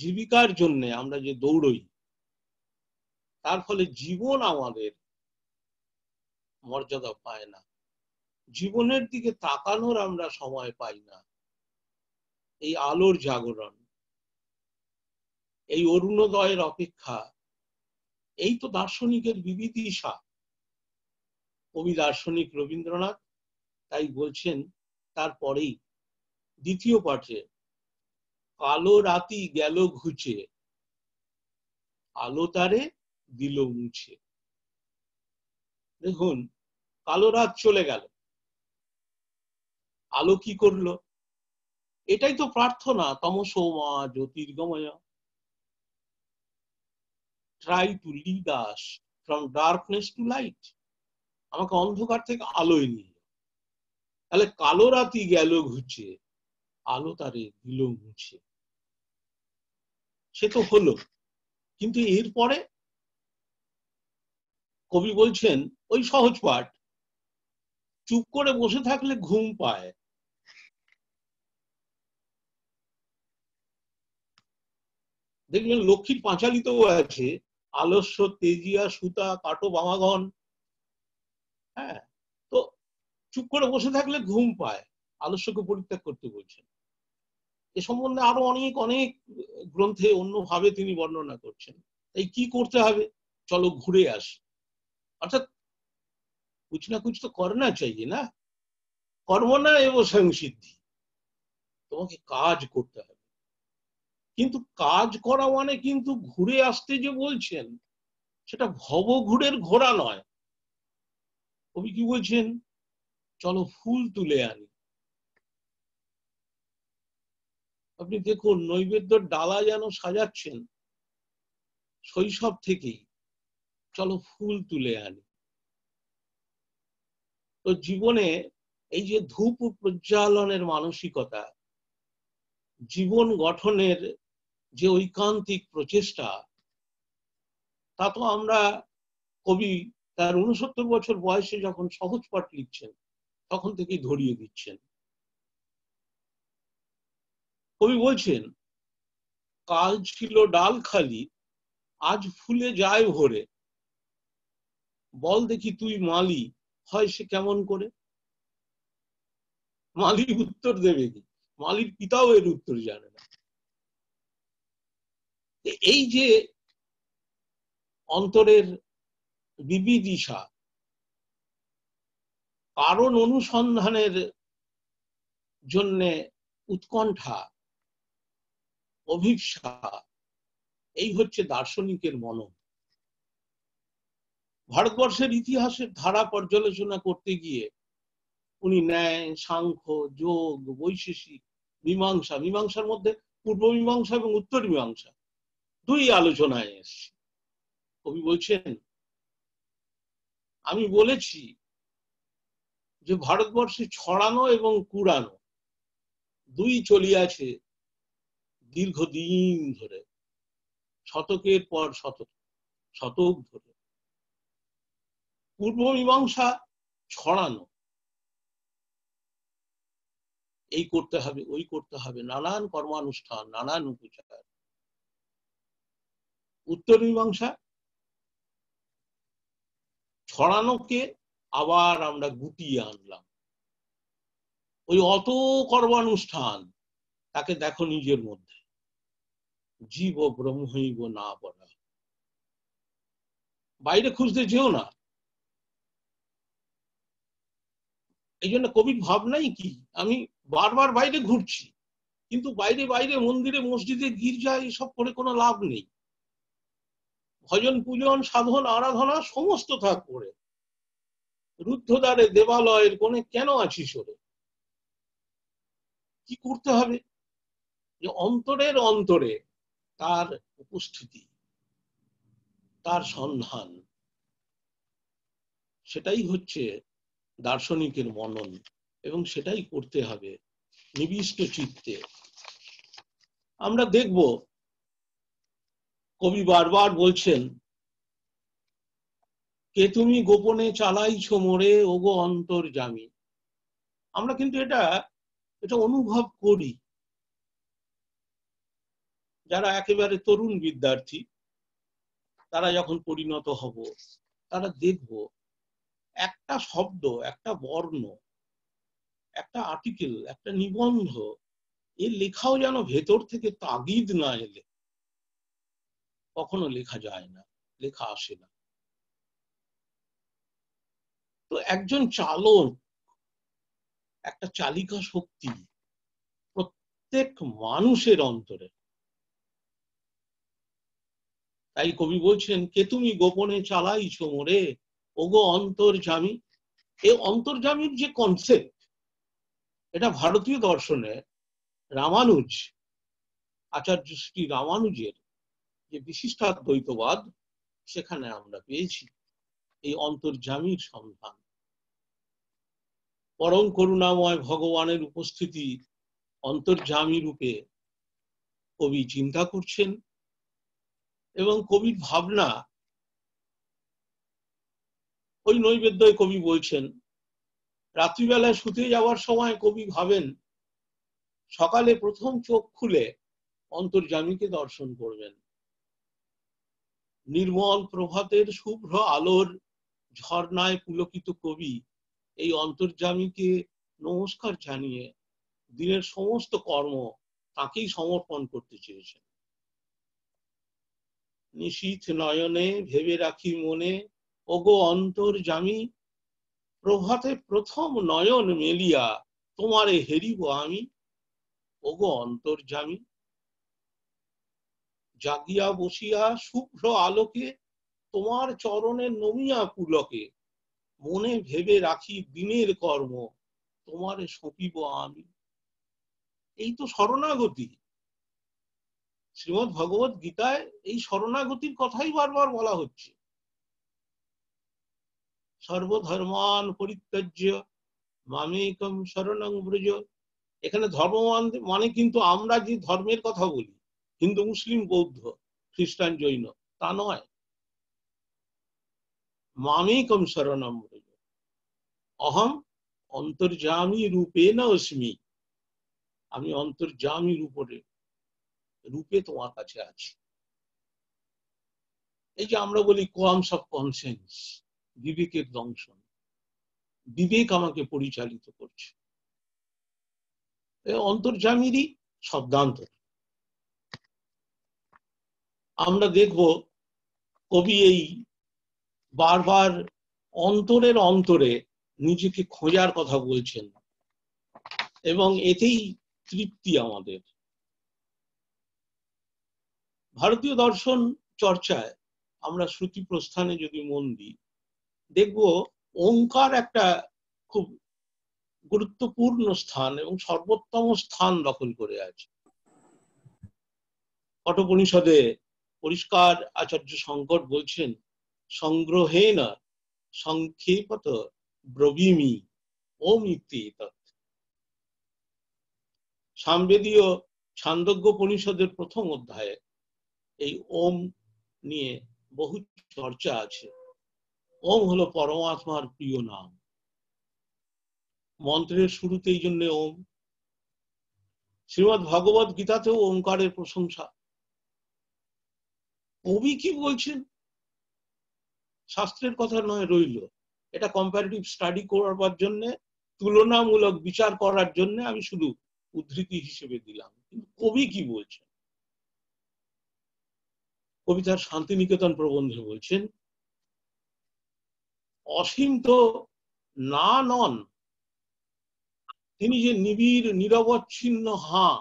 জীবিকার জন্য আমরা যে দৌড়ই, তার ফলে জীবন আমাদের মর্যাদা পায় না, জীবনের দিকে তাকানোর আমরা সময় পাই না। এই আলোর জাগরণ, এই অরুণোদয়ের অপেক্ষা, এই তো দার্শনিকের বিবিদিশা। কবি দার্শনিক রবীন্দ্রনাথ তাই বলছেন তারপরেই দ্বিতীয় পাঠে, কালো রাতি গেল ঘুচে, আলো তারে দিল মুছে। দেখুন, কালো রাত চলে গেল, আলো কি করলো? এটাই তো প্রার্থনা, তমসো মা জ্যোতির্গময়, try to lead us from darkness to light. আমাকে অন্ধকার থেকে আলোয় নিয়ে। তাহলে কালো রাতি গেল ঘুচে, আলো তারে দিল মুছে। সে তো হলো, কিন্তু এরপরে কবি বলছেন ওই সহজ পাঠ, চুপ করে বসে থাকলে ঘুম পায়। দেখবেন লক্ষ্মীর পাঁচালিতেও আছে, আলস্য তেজিয়া সুতা কাটো বামাগণ। হ্যাঁ, তো চুপ করে বসে থাকলে ঘুম পায়, আলস্যকে পরিত্যাগ করতে বলছেন। এ সম্বন্ধে আরো অনেক অনেক গ্রন্থে অন্যভাবে তিনি বর্ণনা করছেন। এই কি করতে হবে? চলো ঘুরে আসি। অর্থাৎ কুছ না কুছ তো করনা চাইয়ে না, কর্ম না এবং সংসিদ্ধি, তোমাকে কাজ করতে হবে। কিন্তু কাজ করা মানে কিন্তু ঘুরে আসতে যে বলছেন, সেটা ভবঘুরের ঘোড়া নয়। কবি কি বলছেন? চলো ফুল তুলে আনি। আপনি দেখুন নৈবেদ্যর ডালা যেন সাজাচ্ছেন শৈশব থেকেই, চলো ফুল তুলে আনি। তো জীবনে এই যে ধূপ প্রজ্বালনের মানসিকতা, জীবন গঠনের যে ঐকান্তিক প্রচেষ্টা, তা তো আমরা, কবি তার 69 বছর বয়সে যখন সহজ পাঠ লিখছেন তখন থেকেই ধরিয়ে দিচ্ছেন। কবি বলছেন, কাল ছিল ডাল খালি, আজ ফুলে যায় ভরে, বল দেখি তুই মালি, হয় সে কেমন করে? মালি উত্তর দেবে কি? মালির পিতাও এর উত্তর জানে না। এই যে অন্তরের বিবিদিশা, কারণ অনুসন্ধানের জন্য উৎকণ্ঠা, অভিপ্সা, এই হচ্ছে দার্শনিকের মনন। ভারতবর্ষের ইতিহাসের ধারা পর্যালোচনা করতে গিয়ে উনি ন্যায়, সাংখ্য, যোগ, বৈশেষিক, মীমাংসা, মীমাংসার মধ্যে পূর্ব মীমাংসা এবং উত্তর মীমাংসা দুই আলোচনায় এসছে। কবি বলছেন, আমি বলেছি যে ভারতবর্ষে ছড়ানো এবং কুড়ানো দুই চলিয়াছে দীর্ঘদিন ধরে, শতকের পর শতক, শতক ধরে। পূর্ব মীমাংসা ছড়ানো, এই করতে হবে, ওই করতে হবে, নানান কর্মানুষ্ঠান, নানান উপচার। উত্তর মীমাংসা ছড়ানোকে আবার আমরা গুটিয়ে আনলাম। ওই অত কর্মানুষ্ঠান, তাকে দেখো নিজের মধ্যে, জীব ব্রহ্মৈব না বলা, বাইরে খুঁজতে যেও না। এই জন্য কবির ভাবনাই কি, আমি বারবার বাইরে ঘুরছি কিন্তু বাইরে বাইরে মন্দিরে মসজিদে গির্জায় এসব করে কোনো লাভ নেই। ভজন পূজন সাধন আরাধনা সমস্ত থাক করে, রুদ্ধদ্বারে দেবালয়ের কোণে কেন আছিস ওরে? কি করতে হবে? যে অন্তরের অন্তরে তার উপস্থিতি, তার সন্ধান, সেটাই হচ্ছে দার্শনিকের মনন, এবং সেটাই করতে হবে নিবিষ্ট চিত্তে। আমরা দেখব কবি বারবার বলছেন, কে তুমি গোপনে চালাইছ মোরে ওগো অন্তর্যামী। আমরা কিন্তু এটা অনুভব করি। যারা একেবারে তরুণ বিদ্যার্থী, তারা যখন পরিণত হব, তারা দেখব একটা শব্দ, একটা বর্ণ, একটা আর্টিকেল, একটা নিবন্ধ, এর লেখাও যেন ভেতর থেকে তাগিদ না এলে কখনো লেখা যায় না, লেখা আসে না। তো একজন চালক, একটা চালিকা শক্তি প্রত্যেক মানুষের অন্তরে। তাই কবি বলছেন, কে তুমি গোপনে চালাইছ মোরে ওগো অন্তর্যামী। এই অন্তর্যামীর যে কনসেপ্ট, এটা ভারতীয় দর্শনে রামানুজ, আচার্য শ্রী রামানুজের যে বিশিষ্টাদ্বৈতবাদ, সেখানে আমরা পেয়েছি এই অন্তর্যামীর সন্ধান। পরম করুণাময় ভগবানের উপস্থিতি অন্তর্যামী রূপে কবি চিন্তা করছেন, এবং কবির ভাবনা ওই নৈবেদ্যয় কবি বলছেন, রাত্রিবেলায় শুতে যাওয়ার সময় কবি ভাবেন সকালে প্রথম চোখ খুলে অন্তর্যামীকে দর্শন করবেন। নির্মল প্রভাতের শুভ্র আলোর ঝর্ণায় পুলকিত কবি এই অন্তর্যামীকে নমস্কার জানিয়ে দিনের সমস্ত কর্ম তাকেই সমর্পণ করতে চেয়েছেন। নিশীথ নয়নে ভেবে রাখি মনে ওগো অন্তর্যামী, প্রভাতে প্রথম নয়ন মেলিয়া তোমারে হেরিব আমি ওগো অন্তর্যামী। জাগিয়া বসিয়া শুভ্র আলোকে তোমার চরণে নমিয়া পুলকে, মনে ভেবে রাখি দিনের কর্ম তোমারে সঁপিব আমি। এই তো শরণাগতি। শ্রীমদ্ ভগবত গীতায় এই শরণাগতির কথাই বারবার বলা হচ্ছে। সর্বধর্মান পরিত্যাজ্য মামেকম শরণং ব্রজ। এখানে ধর্ম মানে কিন্তু আমরা যে ধর্মের কথা বলি, হিন্দু মুসলিম বৌদ্ধ খ্রিস্টান জৈন, তা নয়। মামেকম শরণং ব্রজ, অহম অন্তর্যামী রূপেণ অস্মি। আমি অন্তর্যামী রূপে তোমার কাছে আছি। এই যে আমরা বলি কোয়ামস অফ কনসেন্স, বিবেকের দংশন, বিবেক আমাকে পরিচালিত করছে, অন্তর্যামীরই শব্দান্তর। আমরা দেখব কবি এই বারবার অন্তরের অন্তরে নিজেকে খোঁজার কথা বলছেন, এবং এতেই তৃপ্তি আমাদের। ভারতীয় দর্শন চর্চায় আমরা শ্রুতি প্রস্থানে যদি মন দিই, দেখব ওঙ্কার একটা খুব গুরুত্বপূর্ণ স্থান এবং সর্বোত্তম স্থান দখল করে আছে। কঠোপনিষদে পরিষ্কার আচার্য শঙ্কর বলছেন, সংগ্রহেণ সংক্ষেপত ব্রবীমি ওম ইত্যেতৎ। সামবেদীয় ছান্দোগ্য পনিষদের প্রথম অধ্যায়ে এই ওম নিয়ে বহু চর্চা আছে। ওম হলো পরমাত্মার প্রিয় নাম। মন্ত্রের শুরুতেই জন্য ওম। শ্রীমদ্ ভগবত গীতাতেও ওঙ্কারের প্রশংসা। কবি কি বলছেন শাস্ত্রের কথা নয় রইল, এটা কম্পারেটিভ স্টাডি করবার জন্য, তুলনামূলক বিচার করার জন্য আমি শুধু উদ্ধৃতি হিসেবে দিলাম। কিন্তু কবি কি বলছেন? কবি তার শান্তিনিকেতন প্রবন্ধে বলছেন, অসীম তো না নন, তিনি যে নিবিড় নিরবচ্ছিন্ন হাঁ,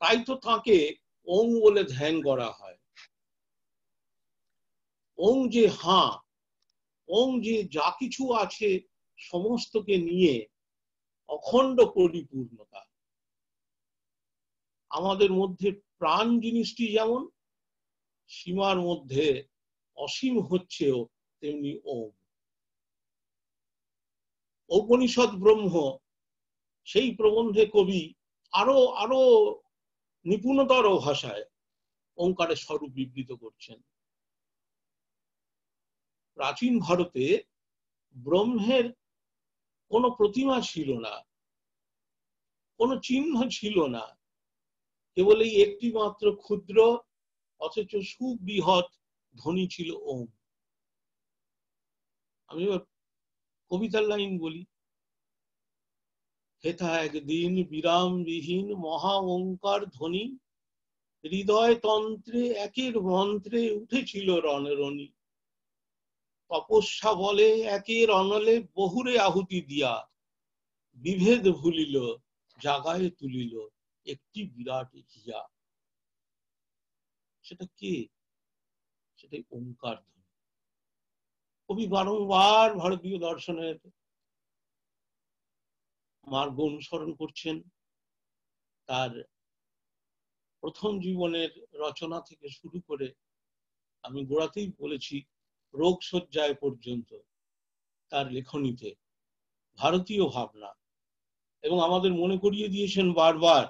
তাই তো তাকে ওং বলে ধ্যান করা হয়। ওং যে হাঁ, ওং যে যা কিছু আছে সমস্তকে নিয়ে অখণ্ড পরিপূর্ণতা। আমাদের মধ্যে প্রাণ জিনিসটি যেমন সীমার মধ্যে অসীম হচ্ছেও তেমনি ওম। ঔপনিষদ ব্রহ্ম, সেই প্রবন্ধে কবি আরো আরো নিপুণতর ভাষায় ওঙ্কারের স্বরূপ বিবৃত করছেন। প্রাচীন ভারতে ব্রহ্মের কোনো প্রতিমা ছিল না, কোনো চিহ্ন ছিল না, কেবল এই একটি মাত্র ক্ষুদ্র অথচ সুবৃহৎ ধ্বনি ছিল ওম। আমি কবিতার লাইন বলি, হেথা একদিন বিরামবিহীন মহা ওঙ্কার ধ্বনি, হৃদয় তন্ত্রে একের মন্ত্রে উঠেছিল রণরণী। তপস্যা বলে একের অনলে বহুরে আহুতি দিয়া, বিভেদ ভুলিল জাগায় তুলিল একটি বিরাট হিয়া। সেটা কে? সেটাই ওঙ্কার ধ্বনি। কবি বারংবার ভারতীয় দর্শনের মার্গ অনুসরণ করছেন। তার প্রথম জীবনের রচনা থেকে শুরু করে, আমি গোড়াতেই বলেছি, রোগ শয্যায় পর্যন্ত তার লেখনীতে ভারতীয় ভাবনা, এবং আমাদের মনে করিয়ে দিয়েছেন বারবার,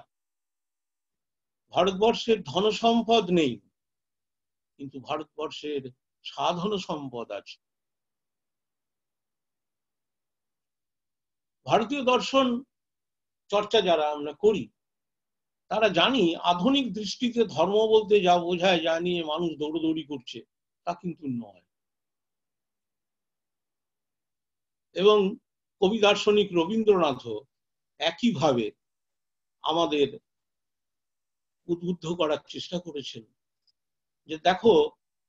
ভারতবর্ষের ধন সম্পদ নেই, কিন্তু ভারতবর্ষের সাধন সম্পদ আছে। ভারতীয় দর্শন চর্চা যারা আমরা করি, তারা জানি আধুনিক দৃষ্টিতে ধর্ম বলতে যা বোঝায়, যা নিয়ে মানুষ দৌড়দৌড়ি করছে, তা কিন্তু নয়। এবং কবি দার্শনিক রবীন্দ্রনাথও একইভাবে আমাদের উদ্বুদ্ধ করার চেষ্টা করেছেন যে দেখো,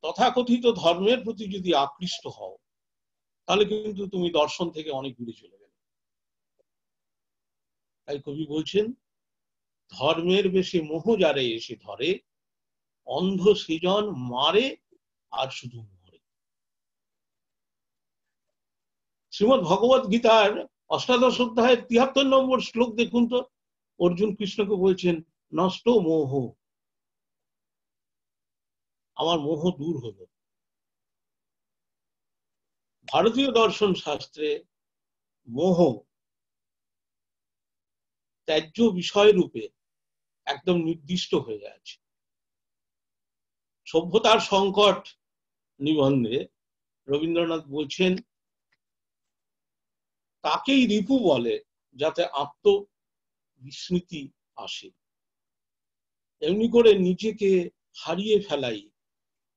তথাকথিত ধর্মের প্রতি যদি আকৃষ্ট হও, তাহলে কিন্তু তুমি দর্শন থেকে অনেক দূরে চলে গেলে। তাই কবি বলছেন, ধর্মের বেশে মোহ যারে এসে ধরে, অন্ধ সৃজন মারে আর শুধু মরে। শ্রীমদ ভগবত গীতার অষ্টাদশ অধ্যায়ের ৭৩ নম্বর শ্লোক দেখুন তো। অর্জুন কৃষ্ণকে বলছেন, নষ্ট মোহ, আমার মোহ দূর হলো। ভারতীয় দর্শন শাস্ত্রে মোহ ত্যায্য বিষয় রূপে একদম নির্দিষ্ট হয়ে আছে। সভ্যতার সংকট নিবন্ধে রবীন্দ্রনাথ বলছেন, তাকেই রিপু বলে যাতে আত্মবিস্মৃতি আসে। এমনি করে নিজেকে হারিয়ে ফেলাই,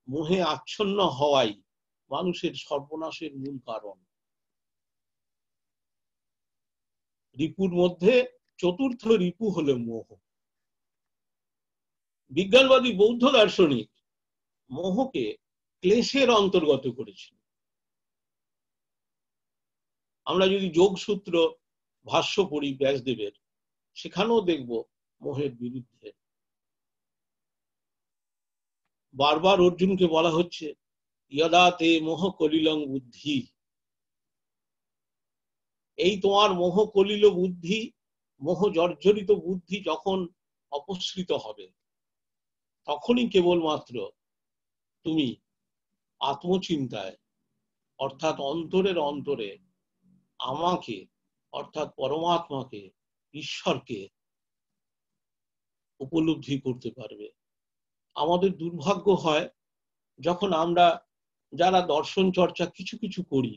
মোহে আচ্ছন্ন হওয়াই মানুষের সর্বনাশের মূল কারণ। রিপুর মধ্যে চতুর্থ রিপু হলো মোহ। বিজ্ঞানবাদী বৌদ্ধ দার্শনিক মোহকে ক্লেশের অন্তর্গত করেছেন। আমরা যদি যোগসূত্র ভাষ্য পড়ি ব্যাসদেবের, সেখানেও দেখব মোহের বিরুদ্ধে। বারবার অর্জুনকে বলা হচ্ছে, ইয়দা তে মোহ কলিলং বুদ্ধি, এই তোমার মোহ কলিল বুদ্ধি, মোহ জর্জরিত বুদ্ধি যখন অপসৃত হবে, তখনই কেবলমাত্র তুমি আত্মচিন্তায়, অর্থাৎ অন্তরের অন্তরে আমাকে, অর্থাৎ পরমাত্মাকে, ঈশ্বরকে উপলব্ধি করতে পারবে। আমাদের দুর্ভাগ্য হয় যখন আমরা যারা দর্শন চর্চা কিছু কিছু করি,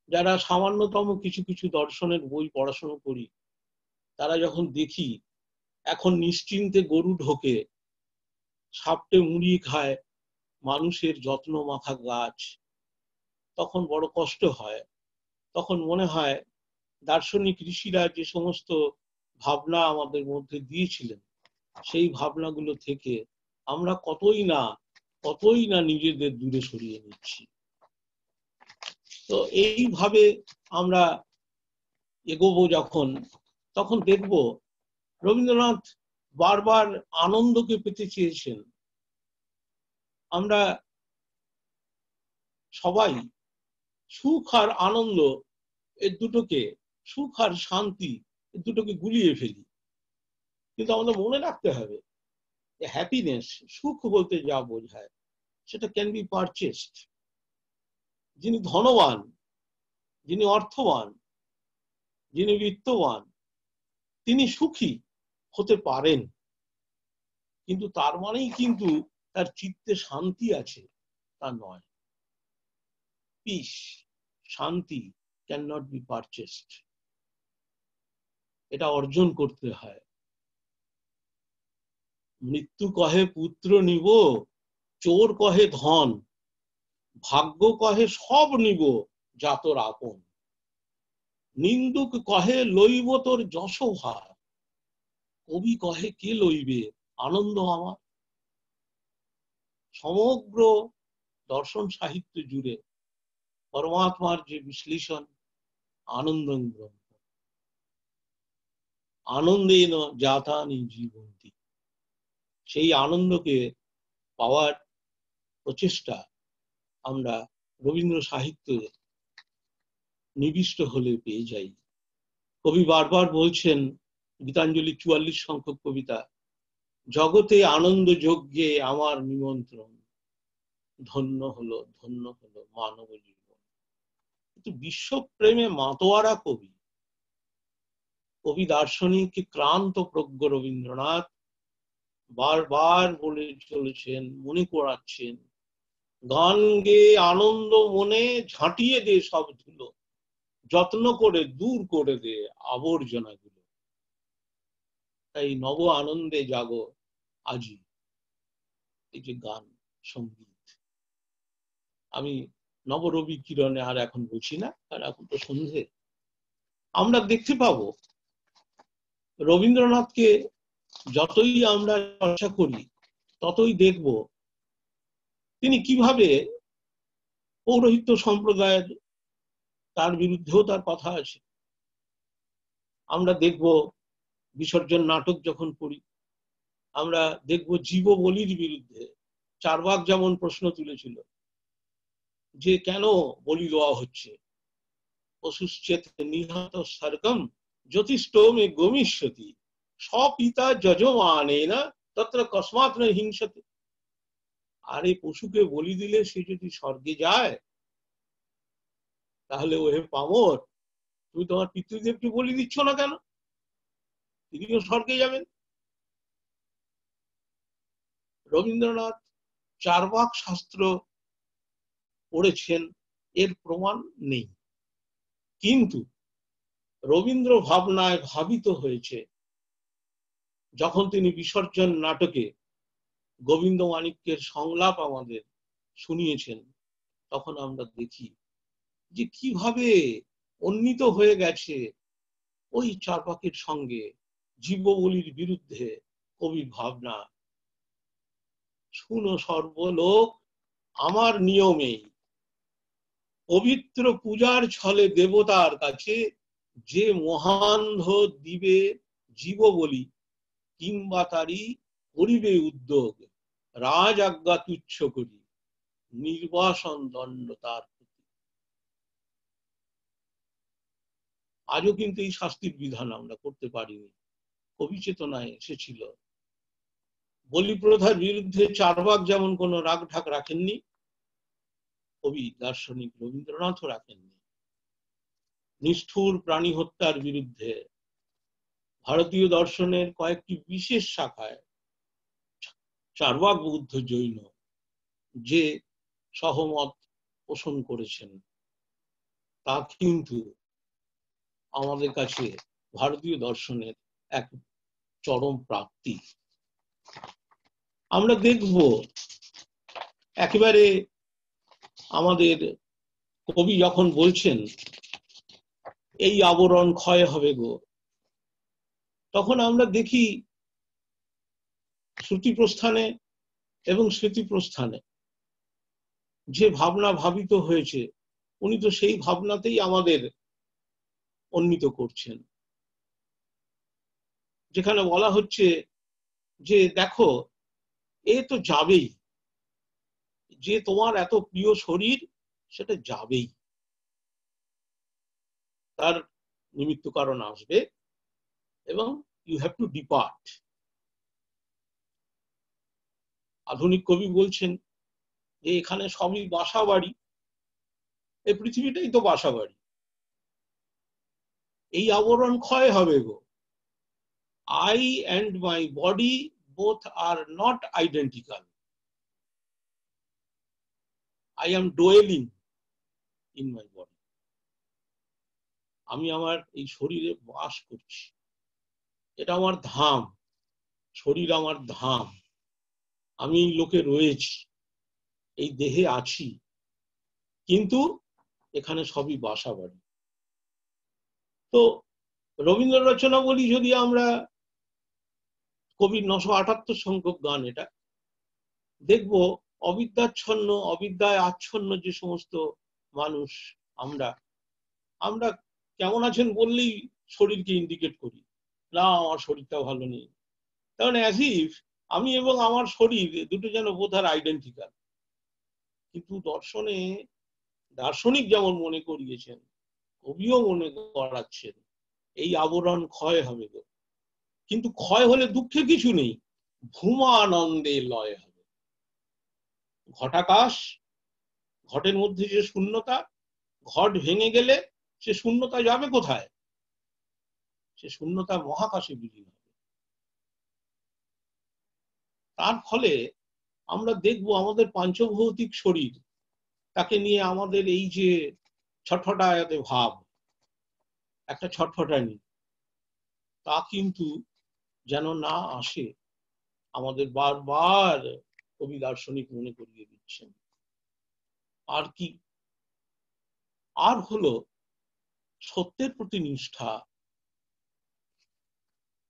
যারা সামান্যতম কিছু কিছু দর্শনের বই পড়াশোনা করি, তারা যখন দেখি এখন নিশ্চিন্তে গরু ঢোকে, সাপটে মুড়ি খায় মানুষের যত্ন মাখা গাছ, তখন বড় কষ্ট হয়। তখন মনে হয় দার্শনিক ঋষিরা যে সমস্ত ভাবনা আমাদের মধ্যে দিয়েছিলেন, সেই ভাবনাগুলো থেকে আমরা কতই না নিজেদের দূরে সরিয়ে নিচ্ছি। তো এইভাবে আমরা এগোবো যখন, তখন দেখব রবীন্দ্রনাথ বারবার আনন্দকে পেতে চেয়েছেন। আমরা সবাই সুখ আর আনন্দ এই দুটোকে, সুখ আর শান্তি এই দুটোকে গুলিয়ে ফেলি। কিন্তু আমাদের মনে রাখতে হবে হ্যাপিনেস, সুখ বলতে যা বোঝায় সেটা ক্যান বি পারচেসড। যিনি ধনবান, যিনি অর্থবান, যিনি বিত্তবান, তিনি সুখী হতে পারেন, কিন্তু তার মানেই কিন্তু তার চিত্তে শান্তি আছে তা নয়। পিস, শান্তি ক্যান নট বি পারচেসড, এটা অর্জন করতে হয়। মৃত্যু কহে পুত্র নিব, চোর কহে ধন, ভাগ্য কহে সব নিব যা তোর আপন, নিন্দুক কহে লইব তোর যশোভার, কবি কহে কে লইবে আনন্দ আমার। সমগ্র দর্শন সাহিত্য জুড়ে পরমাত্মার যে বিশ্লেষণ, আনন্দ গ্রন্থ, আনন্দেন জাতানি জীবন্তি, সেই আনন্দকে পাওয়ার প্রচেষ্টা আমরা রবীন্দ্র সাহিত্যে নিবিষ্ট হলে পেয়ে যাই। কবি বারবার বলছেন, গীতাঞ্জলি 44 সংখ্যক কবিতা, জগতে আনন্দ যজ্ঞে আমার নিমন্ত্রণ, ধন্য হলো মানব জীবন। কিন্তু বিশ্বপ্রেমে মাতোয়ারা কবি, কবি দার্শনিক ক্রান্ত প্রজ্ঞ রবীন্দ্রনাথ বারবার বলে চলেছেন, মনে করাচ্ছেন, গান গেয়ে আনন্দ মনে ঝাঁটিয়ে দে সব ধুলো, যত্ন করে দূর করে দে আবর্জনা গুলো। তাই নব আনন্দে জাগো আজি, এই যে গান সঙ্গীত। আমি নবরবি কিরণে আর এখন বলছি না, আর এখন তো সন্ধে। আমরা দেখতে পাবো রবীন্দ্রনাথকে যতই আমরা চর্চা করি ততই দেখব তিনি কিভাবে পৌরোহিত্য সম্প্রদায়ের, তার বিরুদ্ধেও তার কথা আছে। আমরা দেখব বিসর্জন নাটক যখন পড়ি, আমরা দেখব জীব বলির বিরুদ্ধে চারবাক যেমন প্রশ্ন তুলেছিল যে কেন বলি দেওয়া হচ্ছে, পশুশ্চেত নিহত সর্গম জ্যোতিষ্ঠমে গমিষ্যতি স্বপিতা যজমানেনা তত্র কস্মাৎ ন হিংসতে। আরে পশুকে বলি দিলে সে যদি স্বর্গে যায়, তাহলে ওহে পামর, তুমি তোমার পিতৃদেবকে বলি দিচ্ছ না কেন? তিনিও স্বর্গে যাবেন। রবীন্দ্রনাথ চারবাক শাস্ত্র পড়েছেন এর প্রমাণ নেই, কিন্তু রবীন্দ্র ভাবনায় ভাবিত হয়েছে যখন তিনি বিসর্জন নাটকে গোবিন্দ মাণিক্যের সংলাপ আমাদের শুনিয়েছেন। তখন আমরা দেখি যে কিভাবে উন্নীত হয়ে গেছে ওই চারবাকের সঙ্গে জীববলির বিরুদ্ধে কবির ভাবনা। শুনো সর্বলোক আমার নিয়মেই, পবিত্র পূজার ছলে দেবতার কাছে যে মহান্ধ দিবে জীব বলি, কিংবা তারই করিবে উদ্যোগ, রাজ আজ্ঞা তুচ্ছ করি নির্বাসন দণ্ড তার প্রতি। আজও কিন্তু এই শাস্তির বিধান আমরা করতে পারিনি, কবি চেতনায় এসেছিল। বলি প্রথার বিরুদ্ধে চারবাক যেমন কোন রাগ ঢাক রাখেননি, কবি দার্শনিক রবীন্দ্রনাথও রাখেননি। নিষ্ঠুর প্রাণী হত্যার বিরুদ্ধে ভারতীয় দর্শনের কয়েকটি বিশেষ শাখায় চারবাক, বৌদ্ধ, জৈন যে সহমত পোষণ করেছেন, তা কিন্তু আমাদের কাছে ভারতীয় দর্শনের এক চরম প্রাপ্তি। আমরা দেখব একেবারে আমাদের কবি যখন বলছেন এই আবরণ ক্ষয় হবে গো, তখন আমরা দেখি শ্রুতি প্রস্থানে এবং স্মৃতি প্রস্থানে যে ভাবনা ভাবিত হয়েছে, উনি তো সেই ভাবনাতেই আমাদের উন্নীত করছেন। যেখানে বলা হচ্ছে যে দেখো এ তো যাবেই, যে তোমার এত প্রিয় শরীর সেটা যাবেই, তার নিমিত্ত কারণ আসবে এবং ইউ হ্যাভ টু ডিপার্ট। আধুনিক কবি বলছেন যে এখানে সবই বাসা বাড়ি, এই পৃথিবীটাই তো বাসা বাড়ি, এই আবরণ ক্ষয় হবে গো। I and my body both are not identical. I am dwelling in my body. আমি আমার এই শরীরে বাস করছি, এটা আমার ধাম, শরীর আমার ধাম, আমি এই লোকে রয়েছি, এই দেহে আছি, কিন্তু এখানে সবই বাসা বাড়ি। তো রবীন্দ্র রচনাবলী যদি আমরা, কবির 978 সংখ্যক গান, এটা দেখব অবিদ্যাচ্ছন্ন, অবিদ্যায় আচ্ছন্ন যে সমস্ত মানুষ আমরা, আমরা কেমন আছেন বললেই শরীরকে ইন্ডিকেট করি, না আমার শরীরটা ভালো নেই, কারণ অ্যাজ ইফ আমি এবং আমার শরীর দুটো যেন বোধ আর আইডেন্টিক্যাল। কিন্তু দর্শনে দার্শনিক যেমন মনে করিয়েছেন, কবিও মনে করাচ্ছেন এই আবরণ ক্ষয় হবে গো, কিন্তু ক্ষয় হলে দুঃখে কিছু নেই, ভূমানন্দে লয় হবে। ঘটাকাশ, ঘটের মধ্যে যে শূন্যতা, ঘট ভেঙে গেলে সে শূন্যতা যাবে কোথায়? সে শূন্যতা মহাকাশে বিলীন হবে। তার ফলে আমরা দেখব আমাদের পাঞ্চভৌতিক শরীর, তাকে নিয়ে আমাদের এই যে ছটফটায়তে ভাব, একটা ছটফটানি, তা কিন্তু যেন না আসে, আমাদের বারবার কবি দার্শনিক মনে করিয়ে দিচ্ছেন। আর কি? আর হলো সত্যের প্রতি নিষ্ঠা।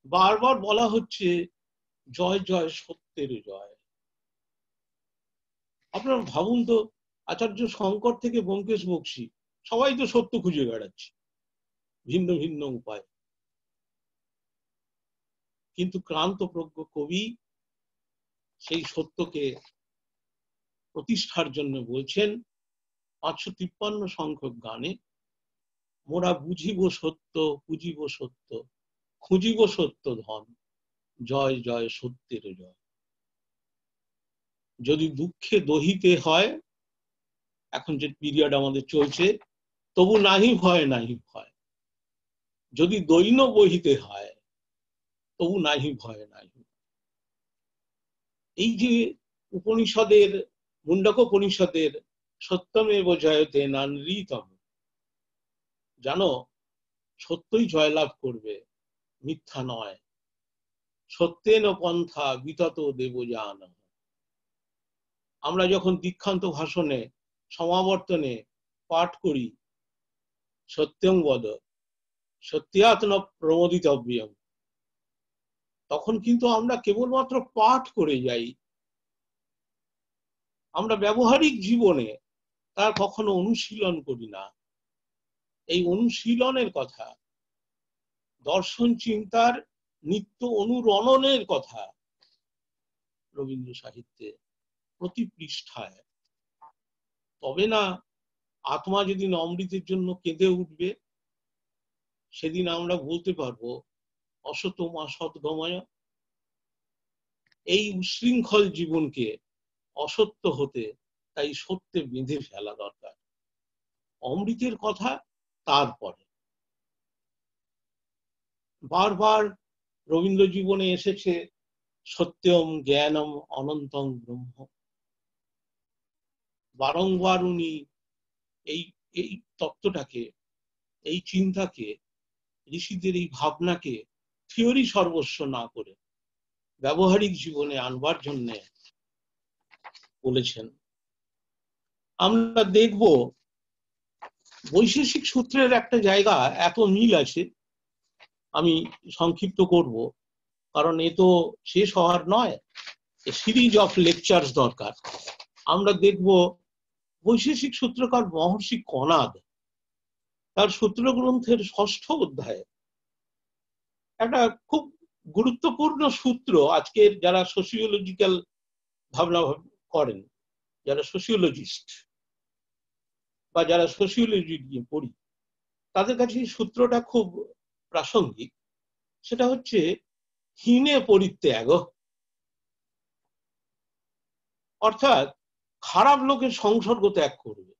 বারবার বলা হচ্ছে জয় জয় সত্যের জয়। আপনারা ভাবুন তো, আচার্য শঙ্কর থেকে ব্যোমকেশ বক্সী সবাই তো সত্য খুঁজে বেড়াচ্ছে ভিন্ন ভিন্ন উপায়, কিন্তু ক্রান্ত প্রজ্ঞ কবি সেই সত্যকে প্রতিষ্ঠার জন্য বলছেন 553 সংখ্যক গানে, মোরা বুঝিব সত্য, পুজিব সত্য, খুঁজিব সত্য ধন, জয় জয় সত্যের জয়। যদি দুঃখে দহিতে হয়, এখন যে পিরিয়ড আমাদের চলছে, তবু নাহি ভয় নাহি ভয়। যদি দৈন বহিতে হয়, তবু নাহি ভয় নাহি। এই যে উপনিষদের, মুন্ডকোপনিষদের সত্যমেব জয়তে নানৃতম, জানো সত্যই জয়লাভ করবে, মিথ্যা নয়। সত্যেন পন্থা বিতত দেবযান। আমরা যখন দীক্ষান্ত ভাষণে, সমাবর্তনে পাঠ করি সত্যং বদ সত্যাত্ম প্রমোদিতব্যম, তখন কিন্তু আমরা কেবলমাত্র পাঠ করে যাই, আমরা ব্যবহারিক জীবনে তার কখনো অনুশীলন করি না। এই অনুশীলনের কথা, দর্শন চিন্তার নিত্য অনুরণনের কথা রবীন্দ্র সাহিত্যে প্রতি পৃষ্ঠায়। তবে না আত্মা যেদিন অমৃতের জন্য কেঁদে উঠবে, সেদিন আমরা বলতে পারবো অসতমা সদ্গময়। এই উশৃঙ্খল জীবনকে অসত্য হতে তাই সত্যে বেঁধে ফেলা দরকার। অমৃতের কথা তারপরে। বারবার রবীন্দ্র জীবনে এসেছে সত্যম জ্ঞানম অনন্তং ব্রহ্ম। বারংবার উনি এই এই তত্ত্বটাকে, এই চিন্তাকে, ঋষিদের এই ভাবনাকে থিওরি সর্বস্ব না করে ব্যবহারিক জীবনে আনবার জন্য বলেছেন। আমরা দেখব বৈশেষিক সূত্রের একটা জায়গা এত মিল আছে, আমি সংক্ষিপ্ত করব, কারণ এ তো শেষ হওয়ার নয়, সিরিজ অফ লেকচার্স দরকার। আমরা দেখব বৈশেষিক সূত্রকার মহর্ষি কনাদ তার সূত্র গ্রন্থের 6ষ্ঠ অধ্যায়ে একটা খুব গুরুত্বপূর্ণ সূত্র আজকের যারা সোশিওলজিক্যাল ভাবনা করেন, যারা সোশিওলজিস্ট বা যারা সোশিওলজি নিয়ে পড়ি, তাদের কাছে এই সূত্রটা খুব প্রাসঙ্গিক। সেটা হচ্ছে হীনে পরিত্যাগ। অর্থাৎ খারাপ লোকের সংসর্গ ত্যাগ করবে।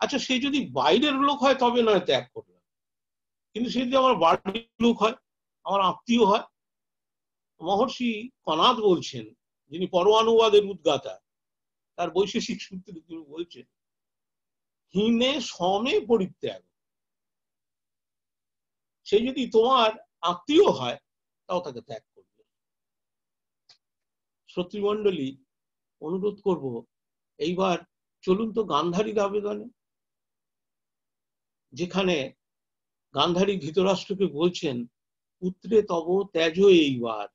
আচ্ছা, সে যদি বাইরের লোক হয় তবে নয় ত্যাগ করবে, কিন্তু সে যদি আমার বাড়ির লোক হয়, আমার আত্মীয় হয়। মহর্ষি কনাদ বলছেন, যিনি পরমাণুবাদের উদ্গাতা, তার বৈশেষিক সূত্রে তিনি বলছেন হীনে সমে পরিত্যাগ। সে যদি তোমার আত্মীয় হয় তাও তাকে ত্যাগ করবে। শ্রোতৃমণ্ডলী, অনুরোধ করব, এইবার চলুন তো গান্ধারীর আবেদনে, যেখানে গান্ধারী ধৃতরাষ্ট্রকে বলছেন পুত্রে তব ত্যাজ এইবার।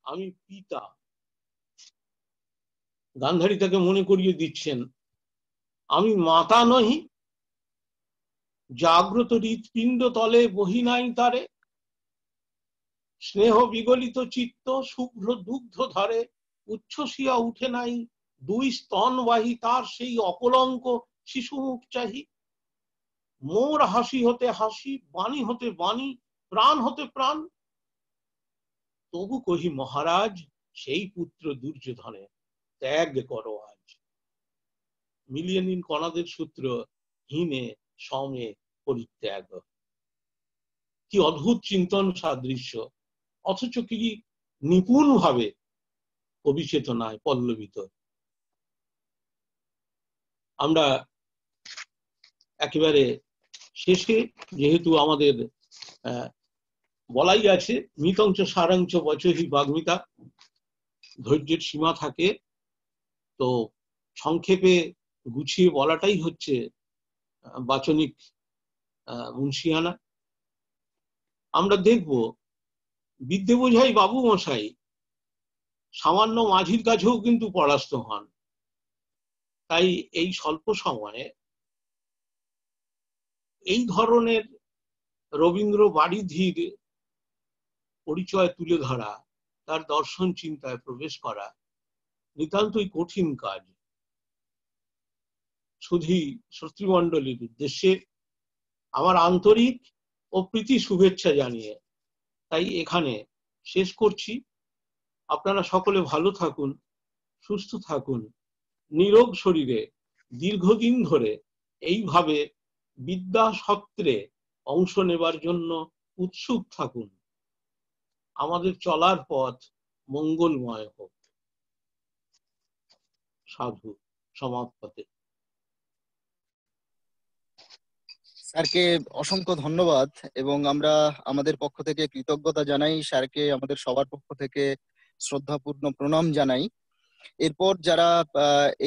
আমি পিতা। গান্ধারী তাকে মনে করিয়ে দিচ্ছেন আমি মাতা নহি, জাগ্রত হৃৎপিণ্ড তলে বহি নাই তারে, স্নেহ বিগলিত চিত্ত শুভ্র দুগ্ধ ধরে, উচ্ছ্বসিয়া উঠে নাই দুই স্তনবাহী তার সেই অকলঙ্ক শিশু মুখ চাহি। মোর হাসি হতে হাসি, বাণী হতে বাণী, প্রাণ হতে প্রাণ, তবু কহি মহারাজ সেই পুত্র দুর্যোধনে ত্যাগ করো আজ। মিলিয়ে নিন কণাদের সূত্র, হীনে সমে পরিত্যাগ। কি অদ্ভুত চিন্তন সাদৃশ্য, অথচ কি নিপুণ ভাবে কবি চেতনায় পল্লবিত। আমরা একেবারে শেষে, যেহেতু আমাদের বলাই আছে মিতঞ্চ সারাংশ বচহি বাগ্মিতা, ধৈর্যের সীমা থাকে, তো সংক্ষেপে গুছিয়ে বলাটাই হচ্ছে বাচনিক মুন্সিয়ানা। আমরা দেখব বিদ্যে বোঝাই বাবু মশাই সামান্য মাঝির কাছেও কিন্তু পরাস্ত হন। তাই এই স্বল্প সময়ে এই ধরনের রবীন্দ্র বারিধির পরিচয় তুলে ধরা, তার দর্শন চিন্তায় প্রবেশ করা নিতান্তই কঠিন কাজ। শুধু শ্রোতৃমণ্ডলীর উদ্দেশ্যে আমার আন্তরিক ও প্রীতি শুভেচ্ছা জানিয়ে তাই এখানে শেষ করছি। আপনারা সকলে ভালো থাকুন, সুস্থ থাকুন, নিরোগ শরীরে দীর্ঘদিন ধরে এইভাবে বিদ্যা সত্রে অংশ নেবার জন্য উৎসুক থাকুন। আমাদের চলার পথ মঙ্গলময় হোক। সাধু। সমাপতে। স্যারকে অসংখ্য ধন্যবাদ এবং আমরা আমাদের পক্ষ থেকে কৃতজ্ঞতা জানাই, স্যারকে আমাদের সবার পক্ষ থেকে শ্রদ্ধাপূর্ণ প্রণাম জানাই। এরপর যারা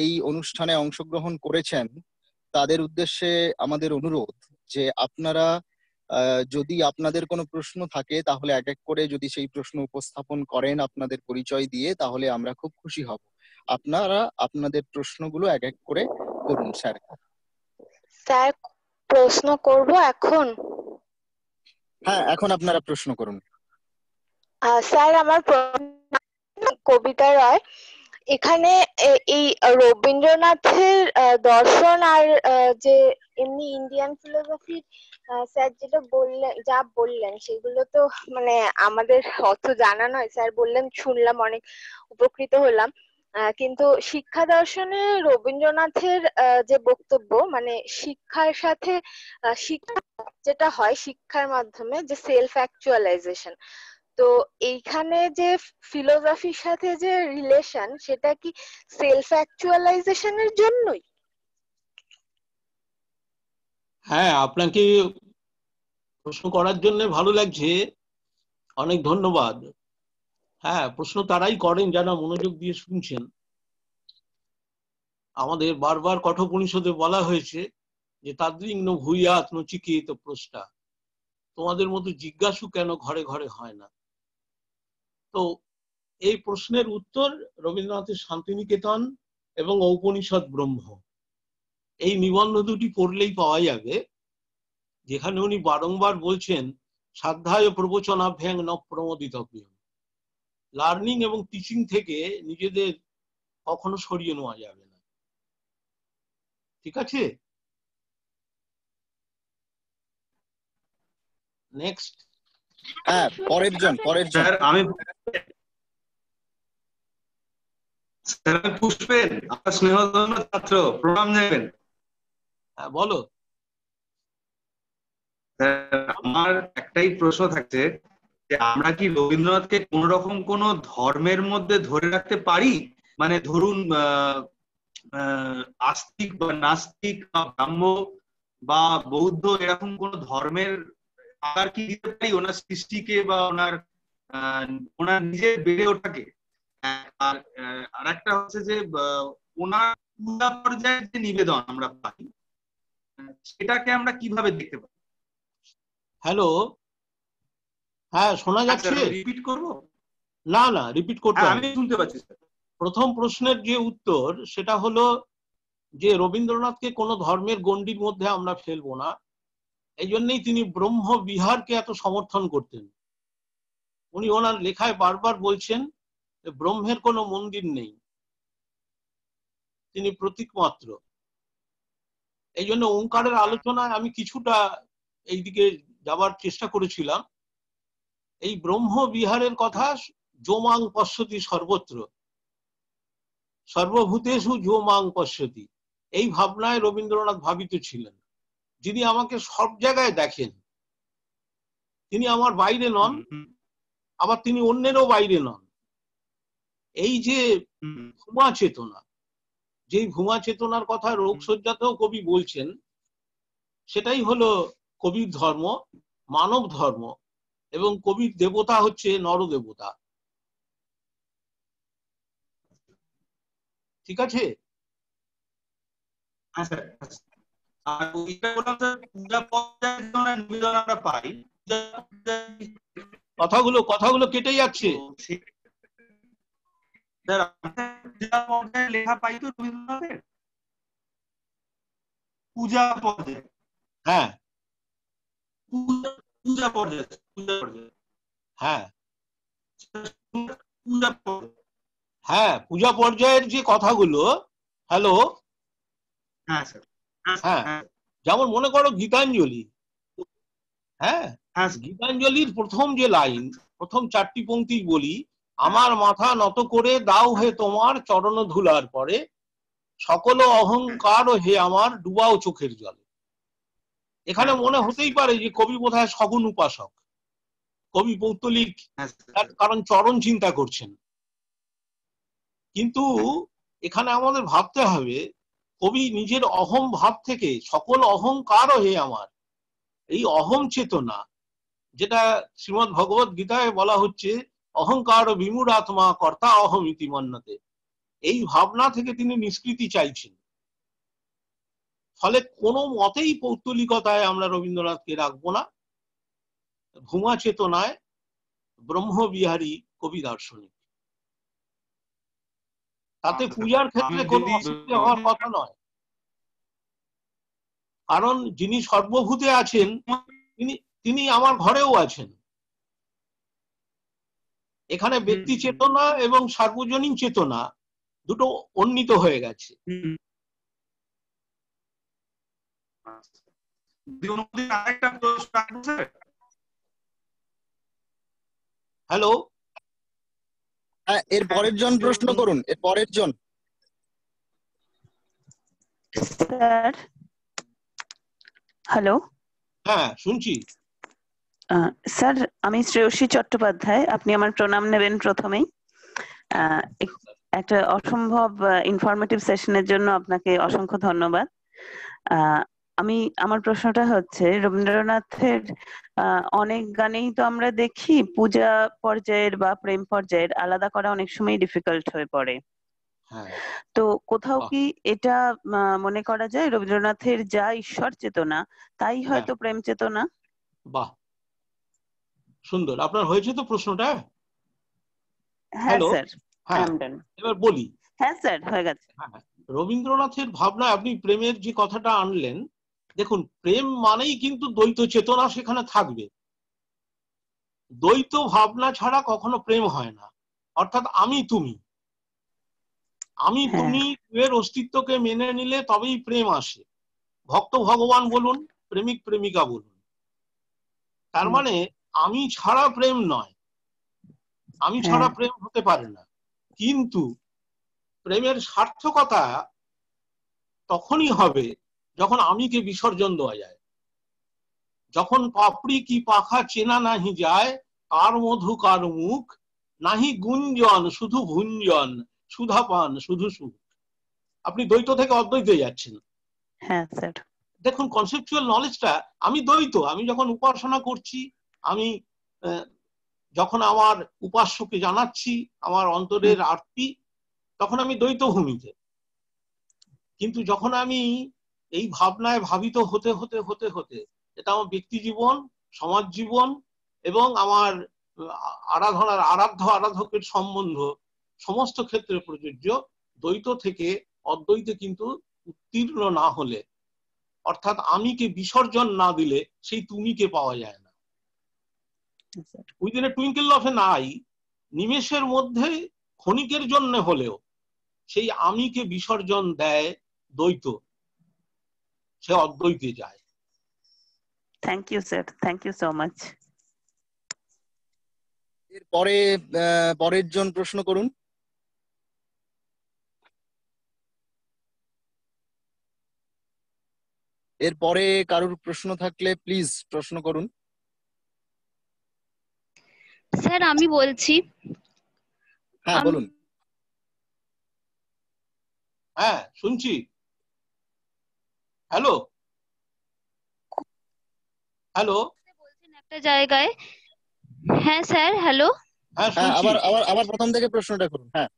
এই অনুষ্ঠানে অংশগ্রহণ করেছেন তাদের উদ্দেশ্যে আমাদের অনুরোধ যে আপনারা যদি আপনাদের কোনো প্রশ্ন থাকে তাহলে এক এক করে যদি সেই প্রশ্ন উপস্থাপন করেন আপনাদের পরিচয় দিয়ে, তাহলে আমরা খুব খুশি হব। আপনারা আপনাদের প্রশ্নগুলো এক এক করে করুন। স্যার স্যার প্রশ্ন করব এখন? হ্যাঁ, এখন আপনারা প্রশ্ন করুন। স্যার আমার কবিতা রায়, এখানে এই রবীন্দ্রনাথের দর্শন আর যে এমনি ইন্ডিয়ান ফিলোসফির স্যার যেটা বললেন, যা বললেন সেগুলো তো মানে আমাদের অত জানা নয়। স্যার বললেন, শুনলাম, অনেক উপকৃত হলাম। কিন্তু শিক্ষা দর্শনে রবীন্দ্রনাথের যে বক্তব্য, মানে শিক্ষার সাথে শিক্ষা যেটা হয় শিক্ষার মাধ্যমে যে সেলফ অ্যাকচুয়ালাইজেশন, তো এইখানে যে ফিলোসফির সাথে যে রিলেশন, সেটা কি সেলফ অ্যাকচুয়ালাইজেশনের জন্যই? হ্যাঁ, আপনাকে প্রশ্ন করার জন্য ভালো লাগছে, অনেক ধন্যবাদ। হ্যাঁ, প্রশ্ন তারাই করেন যারা মনোযোগ দিয়ে শুনছেন। আমাদের বারবার কঠোপনিষদে বলা হয়েছে যে তাদৃগ্ন ভূয়াৎ নচিকেত প্রশ্না, তোমাদের মতো জিজ্ঞাসু কেন ঘরে ঘরে হয় না। তো এই প্রশ্নের উত্তর রবীন্দ্রনাথের শান্তিনিকেতন এবং ঔপনিষদ ব্রহ্ম, এই নিবন্ধ দুটি পড়লেই পাওয়া যাবে, যেখানে উনি বারংবার বলছেন সাধ্যায় প্রবচনাভ্যাং ন প্রমোদিতব্যম। লার্নিং এবং টিচিং থেকে নিজেদের কখনো সরিয়ে নেওয়া যাবে না। ঠিক আছে, নেক্সট। হ্যাঁ, পরের জন। স্যার আমি পুষ্পেন, আপনার স্নেহধন্য ছাত্র, প্রণাম নেবেন। হ্যাঁ বলো। আমার একটাই প্রশ্ন থাকছে যে আমরা কি রবীন্দ্রনাথকে কোন রকম কোন ধর্মের মধ্যে ধরে রাখতে পারি? মানে ধরুন আস্তিক বা নাস্তিক বা ব্রাহ্ম বা বৌদ্ধ, এরকম কোন ধর্মের আকার কি দিতে পারি ওনার সৃষ্টিকে বা ওনার নিজের বেড়ে ওঠাকে? আর আরেকটা হচ্ছে যে ওনার পূজা পর্যায়ের যে নিবেদন আমরা পাই, সেটাকে আমরা কিভাবে দেখতে পাই? হ্যালো, হ্যাঁ শোনা যাচ্ছে? রিপিট করব? না না, রিপিট করতে হ্যাঁ, হবে। আমি শুনতে পাচ্ছি স্যার। প্রথম প্রশ্নের যে উত্তর সেটা হলো যে রবীন্দ্রনাথকে কোনো ধর্মের গণ্ডির মধ্যে আমরা ফেলবো না, এই জন্যই তিনি ব্রহ্ম বিহারকে এত সমর্থন করতেন। উনি ওনার লেখায় বারবার বলছেন যে ব্রহ্মের কোনো মন্দির নেই, তিনি প্রতীক মাত্র। এই জন্য ওঙ্কারের আলোচনায় আমি কিছুটা এইদিকে যাবার চেষ্টা করেছিলাম। এই ব্রহ্ম বিহারের কথা যোমাং পশ্যতি সর্বত্র, সর্বভূতেষু যোমাং পশ্যতি, এই ভাবনায় রবীন্দ্রনাথ ভাবিত ছিলেন। যিনি আমাকে সব জায়গায় দেখেন, তিনি আমার বাইরে নন, আবার তিনি অন্যেরও বাইরে নন। এই যে ভূমা চেতনা, যেই ভূমা চেতনার কথা রোগশয্যাতেও কবি বলছেন, সেটাই হলো কবির ধর্ম, মানব ধর্ম, এবং কবির দেবতা হচ্ছে নরদেবতা। ঠিক আছে? আর ওইটা বললাম স্যার, পূজা পর্যায়ে যখন নিবেদন আমরা পাই, কথাগুলো কেটে যাচ্ছে। স্যার পূজা পর্যায়ে লেখা পাই তো রবীন্দ্রনাথের, পূজা পর্যায়ে। হ্যাঁ পূজা পর্যায়ে। হ্যাঁ পূজা পর্যায়ে। হ্যাঁ, পূজা পর্যায়ের যে কথাগুলো, হ্যালো, হ্যাঁ স্যার। হ্যাঁ, যেমন মনে করো গীতাঞ্জলি। হ্যাঁ, গীতাঞ্জলির প্রথম যে লাইন, প্রথম 4টি পংক্তি বলি, আমার মাথা নত করে দাও হে তোমার চরণ ধুলার পরে, সকল অহংকার হে আমার ডুবাও চোখের জলে। এখানে মনে হতেই পারে যে কবি বোধহয় সগুণ উপাসক, কবি পৌত্তলিক, কারণ চরণ চিন্তা করছেন। কিন্তু এখানে আমাদের ভাবতে হবে, কবি নিজের অহম ভাব থেকে সকল অহংকার হে আমার, এই অহম চেতনা, যেটা শ্রীমদ্ ভগবত গীতায় বলা হচ্ছে অহংকার বিমূঢ় আত্মা কর্তা অহম ইতি মন্যতে, এই ভাবনা থেকে তিনি নিষ্কৃতি চাইছেন। ফলে কোনো মতেই পৌত্তলিকতায় আমরা রবীন্দ্রনাথকে রাখবো না, ভূমা চেতনায় ব্রহ্মবিহারী কবি দার্শনিক। তাতে পূজার ক্ষেত্রে কোনো অসুবিধা হওয়ার কথা নয়, কারণ যিনি সর্বভূতে আছেন তিনি আমার ঘরেও আছেন। এখানে ব্যক্তি চেতনা এবং সার্বজনীন চেতনা দুটো উন্নীত হয়ে গেছে। হ্যালো, এর পরের জন প্রশ্ন করুন, এর পরের জন। Sir hello. হ্যাঁ শুনছি। স্যার আমি শ্রেয়সী চট্টোপাধ্যায়, আপনি আমার প্রণাম নেবেন প্রথমেই। একটা অসম্ভব ইনফরমেটিভ সেশনের জন্য আপনাকে অসংখ্য ধন্যবাদ। আমার প্রশ্নটা হচ্ছে, রবীন্দ্রনাথের অনেক গানেই তো আমরা দেখি পূজা পর্যায়ের বা প্রেম পর্যায়ের আলাদা করা অনেক সময় ডিফিকাল্ট হয়ে পড়ে। তো কোথাও কি এটা মনে করা যায় রবীন্দ্রনাথের যা ঈশ্বর চেতনা তাই হয়তো প্রেম চেতনা? বাহ, সুন্দর। আপনার হয়েছে তো প্রশ্নটা? হ্যাঁ স্যার, এবার বলি। হ্যাঁ স্যার হয়ে গেছে। রবীন্দ্রনাথের ভাবনায় আপনি প্রেমের যে কথাটা আনলেন, দেখুন প্রেম মানেই কিন্তু দ্বৈত চেতনা সেখানে থাকবে। দ্বৈত ভাবনা ছাড়া কখনো প্রেম হয় না। অর্থাৎ আমি তুমি এর অস্তিত্বকে মেনে নিলে তবেই প্রেম আসে। ভক্ত ভগবান বলুন, প্রেমিক প্রেমিকা বলুন, তার মানে আমি ছাড়া প্রেম নয়, আমি ছাড়া প্রেম হতে পারে না। কিন্তু প্রেমের সার্থকতা তখনই হবে যখন আমিকে বিসর্জন দেওয়া যায়, যখন পাপড়ি কি পাখা চেনা নাহি যায়, কার মধু কার মুখ, নাহি গুঞ্জন শুধু ভুঞ্জন, সুধা পান শুধু সুখ। আপনি দ্বৈত থেকে অদ্বৈতে যাচ্ছেন। হ্যাঁ স্যার। দেখুন কনসেপচুয়াল নলেজটা, আমি দ্বৈত, আমি যখন উপাসনা করছি, আমি যখন আমার উপাস্যকে জানাচ্ছি আমার অন্তরের আরতি, তখন আমি দ্বৈত ভূমিতে। কিন্তু যখন আমি এই ভাবনায় ভাবিত হতে হতে হতে হতে, এটা আমার ব্যক্তি জীবন, সমাজ জীবন এবং আমার আরাধনার আরাধকের সম্বন্ধ সমস্ত ক্ষেত্রে প্রযোজ্য, দ্বৈত থেকে অদ্বৈতে কিন্তু উত্তীর্ণ না হলে, অর্থাৎ আমিকে বিসর্জন না দিলে সেই তুমিকে পাওয়া যায় না। Within a twinkle of an eye, নিমেষের মধ্যে ক্ষণিকের জন্য হলেও সেই আমিকে বিসর্জন দেয় দ্বৈত, সে অদ্বৈতে যায়। Thank you sir, thank you so much. এরপরে পরের জন প্রশ্ন করুন। এরপরে কারোর প্রশ্ন থাকলে প্লিজ প্রশ্ন করুন। স্যার আমি বলছি। হ্যাঁ বলুন। হ্যাঁ শুনছি। হ্যালো হ্যালো বলছেন একটা জায়গায়। হ্যাঁ স্যার হ্যালো। হ্যাঁ আবার প্রথম থেকে প্রশ্নটা করুন। হ্যাঁ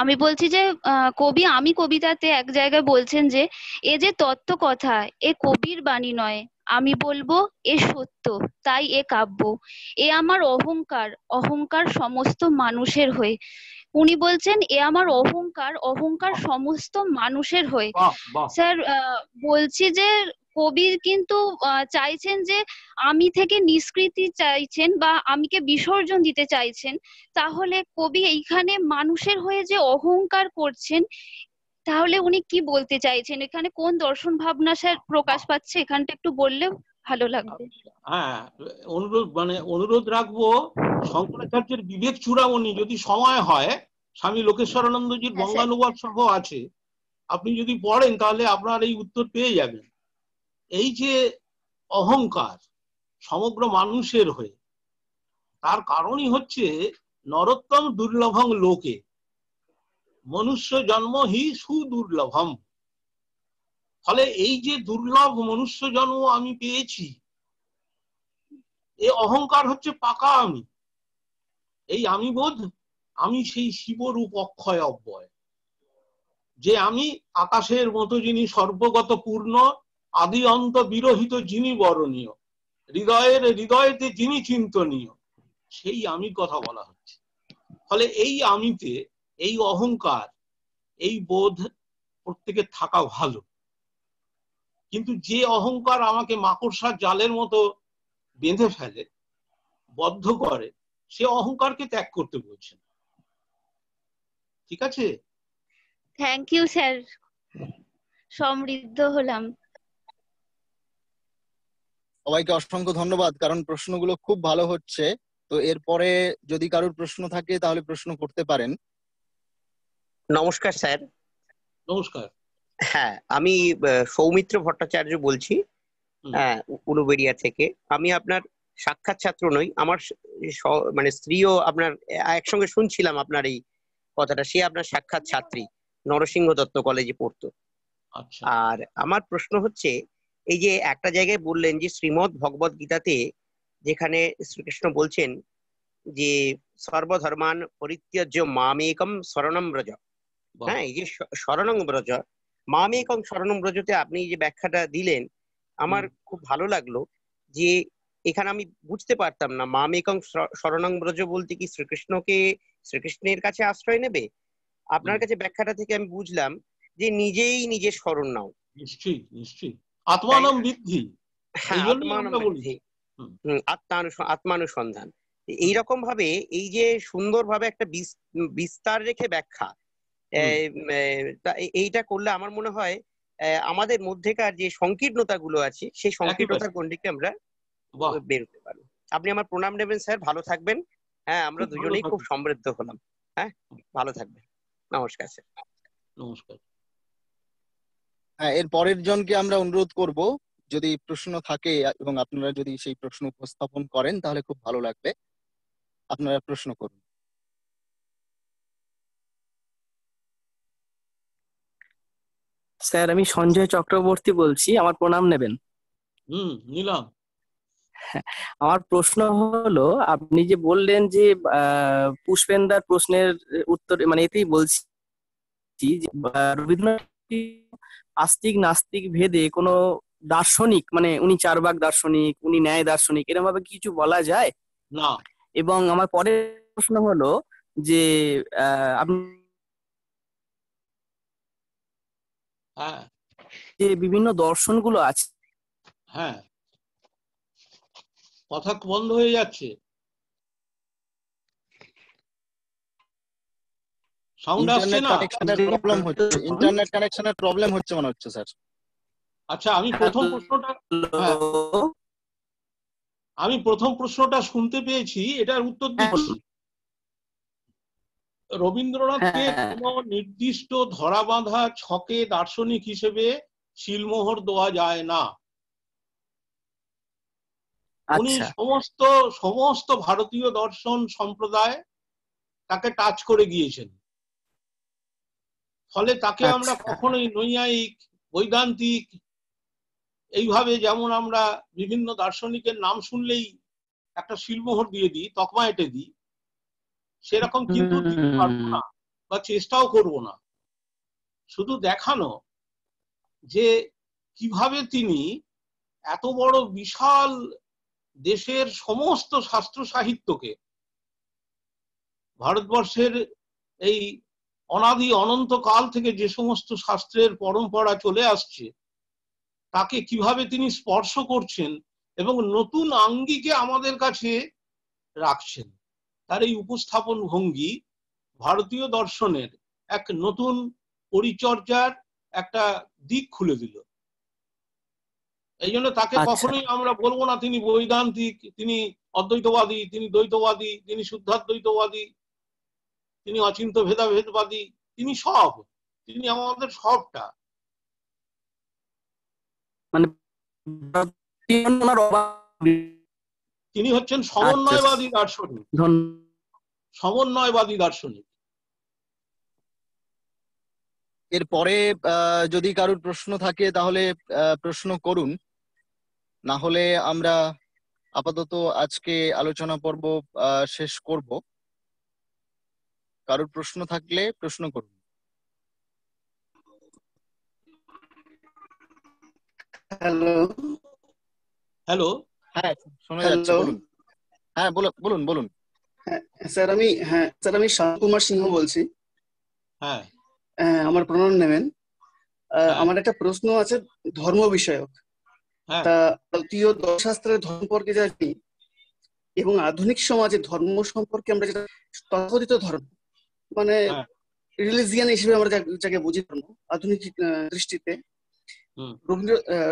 আমি বলছি যে আমি কবিতাতে এক জায়গায় বলছেন যে এ যে তত্ত্ব কথা, এ কবির বাণী নয়, আমি বলবো এ সত্য, তাই এ কাব্য। এ আমার অহংকার, অহংকার সমস্ত মানুষের হয়ে। উনি বলছেন এ আমার অহংকার, অহংকার সমস্ত মানুষের হয়ে। স্যার বলছি যে কবি কিন্তু চাইছেন যে আমি থেকে নিষ্কৃতি চাইছেন বা আমিকে বিসর্জন দিতে চাইছেন। তাহলে কবি এইখানে মানুষের হয়ে যে অহংকার করছেন, তাহলে উনি কি বলতে চাইছেন? এখানে কোন দর্শন ভাবনা স্যার প্রকাশ পাচ্ছে, এখানটা একটু বললে ভালো লাগবে। হ্যাঁ অনুরোধ রাখবো, শঙ্করাচার্যের বিবেক চূড়ামণি যদি সময় হয়, স্বামী লোকেশ্বরানন্দজির বঙ্গানুবাদ সহ আছে, আপনি যদি পড়েন তাহলে আপনার এই উত্তর পেয়ে যাবেন। এই যে অহংকার সমগ্র মানুষের হয়ে, তার কারণই হচ্ছে নরোত্তম দুর্লভং লোকে, মনুষ্য জন্ম হি সুদুর্লভম। ফলে এই যে দুর্লভ মনুষ্য জন্ম আমি পেয়েছি, এই অহংকার হচ্ছে পাকা আমি। এই আমি বোধ, আমি সেই শিবরূপ অক্ষয় অব্যয়, যে আমি আকাশের মতো যিনি সর্বগত পূর্ণ, আদি অন্ত বিরহিত যিনি বরণীয়, হৃদয়েতে যিনি চিন্তনীয়, সেই আমি কথা বলা হচ্ছে। ফলে এই আমিতে এই অহংকার, এই বোধ প্রত্যেকের থাকা ভালো। কিন্তু যে অহংকার আমাকে মাকড়সার জালের মতো বেঁধে ফেলে, বদ্ধ করে, সে অহংকারকে ত্যাগ করতে বলছেন। ঠিক আছে? থ্যাংক ইউ স্যার, সমৃদ্ধ হলাম। সবাইকে অসংখ্য ধন্যবাদ, কারণ প্রশ্নগুলো খুব ভালো হচ্ছে। তো এরপরে যদি কারোর প্রশ্ন থাকে তাহলে প্রশ্ন করতে পারেন। নমস্কার স্যার। নমস্কার। হ্যাঁ, আমি সৌমিত্র ভট্টাচার্য বলছি, হ্যাঁ, উলুবেড়িয়া থেকে। আমি আপনার সাক্ষাৎ ছাত্র নই, আমার মানে স্ত্রীও আপনার একসঙ্গে শুনছিলাম আপনার এই কথাটা, সে আপনার সাক্ষাৎ ছাত্রী, নরসিংহ দত্ত কলেজে পড়তো। আর আমার প্রশ্ন হচ্ছে, এই যে একটা জায়গায় বললেন যে শ্রীমদ্ ভগবদ গীতাতে যেখানে শ্রীকৃষ্ণ বলছেন যে সর্বধর্মান পরিত্যাজ্য মামেকম শরণম ব্রজ, হ্যাঁ, এই যে শরণং ব্রজ, মামেকং শরণং ব্রজতে আপনি যে ব্যাখ্যাটা দিলেন আমার খুব ভালো লাগলো। যে এখানে আমি বুঝতে পারতাম না মামেকং শরণং ব্রজ বলতে কি শ্রীকৃষ্ণের কাছে আশ্রয় নেবে। আপনার কাছে ব্যাখ্যাটা থেকে আমি বুঝলাম যে নিজেই নিজের শরণ নাও। নিশ্চয়ই নিশ্চয়ই, আত্মানাম বৃদ্ধি, হ্যাঁ, আত্মানুবৃদ্ধি, আত্মানুসন্ধান। এইরকম ভাবে এই যে সুন্দর ভাবে একটা বিস্তার রেখে ব্যাখ্যা, এইটা করলে আমার মনে হয় আমাদের মধ্যেকার যে সংকীর্ণতা গুলো আছে সেই সংকীর্ণতার গণ্ডিকে আমরা বেরোতে পারবো। আপনি আমার প্রণাম নেবেন স্যার, ভালো থাকবেন। হ্যাঁ, আমরা দুজনেই খুব সমৃদ্ধ হলাম। হ্যাঁ, ভালো থাকবেন, নমস্কার স্যার। নমস্কার। হ্যাঁ, এর পরের জনকে আমরা অনুরোধ করব, যদি প্রশ্ন থাকে এবং আপনারা যদি সেই প্রশ্ন উপস্থাপন করেন তাহলে খুব ভালো লাগবে। আপনারা প্রশ্ন করুন। স্যার, আমি সঞ্জয় চক্রবর্তী বলছি, আমার প্রণাম নেবেন। নিলাম। আমার প্রশ্ন হলো, আপনি যে বললেন যে পুষ্পেন্দার প্রশ্নের উত্তর, মানে এতেই বলছি যে রবীন্দ্রনাথ আস্তিক নাস্তিক ভেদে কোনো দার্শনিক, মানে উনি চারবাক দার্শনিক, উনি ন্যায় দার্শনিক, এরকম ভাবে কিছু বলা যায় না? এবং আমার পরের প্রশ্ন হলো যে আপনি যে বিভিন্ন দর্শনগুলো আছে, হ্যাঁ, কথা বন্ধ হয়ে যাচ্ছে, সাউন্ড আসছে না। ইন্টারনেট কানেকশনের প্রবলেম হচ্ছে মনে হচ্ছে স্যার। আচ্ছা, আমি প্রথম প্রশ্নটা শুনতে পেয়েছি, এটার উত্তর দিচ্ছি। রবীন্দ্রনাথকে কোন নির্দিষ্ট ধরাবাঁধা ছকে দার্শনিক হিসেবে শিলমোহর দেওয়া যায় না। উনি সমস্ত ভারতীয় দর্শন সম্প্রদায় তাকে টাচ করে গিয়েছেন। ফলে তাকে আমরা কখনোই নৈয়ায়িক, বৈদান্তিক এইভাবে, যেমন আমরা বিভিন্ন দার্শনিকের নাম শুনলেই একটা শিলমোহর দিয়ে দিই, তকমা এঁটে দিই, সেরকম কিন্তু দিতে পারবো না বা চেষ্টাও করব না। শুধু দেখানো যে কিভাবে তিনি এত বড় বিশাল দেশের সমস্ত শাস্ত্র সাহিত্যকে, ভারতবর্ষের এই অনাদি অনন্ত কাল থেকে যে সমস্ত শাস্ত্রের পরম্পরা চলে আসছে, তাকে কিভাবে তিনি স্পর্শ করছেন এবং নতুন আঙ্গিকে আমাদের কাছে রাখছেন। তার এই উপস্থাপন ভঙ্গি ভারতীয় দর্শনের এক নতুন পরিচর্যার একটা দিক খুলে দিল। এই জন্য তাকে কখনোই আমরা বলবো না তিনি বৈদান্তিক, তিনি অদ্বৈতবাদী, তিনি দ্বৈতবাদী, তিনি শুদ্ধাদ্বৈতবাদী, তিনি অচিন্ত ভেদাভেদবাদী। তিনি সব, তিনি আমাদের সবটা। মানে তিনি হচ্ছেন সমন্বয়বাদী দার্শনিক, সমন্বয়বাদী দার্শনিক। এরপরে যদি কারোর প্রশ্ন থাকে তাহলে প্রশ্ন করুন, না হলে আমরা আপাতত আজকে আলোচনা পর্ব শেষ করব। কারোর প্রশ্ন থাকলে প্রশ্ন করুন। হ্যালো হ্যালো, হ্যাঁ শোনা যাচ্ছে, বলুন। হ্যাঁ বলুন বলুন। স্যার আমি শান্ত কুমার সিংহ বলছি। হ্যাঁ, আমার প্রণাম নেবেন। আমার একটা প্রশ্ন আছে ধর্ম বিষয়ক। তা ভারতীয় দর্শনশাস্ত্রের ধর্ম সম্পর্কে যা জানি এবং আধুনিক সমাজে ধর্ম সম্পর্কে আমরা যেটা তথাকথিত ধর্ম, মানে রিলিজিয়ান হিসেবে আমরা যাকে বুঝি ধর্ম আধুনিক দৃষ্টিতে,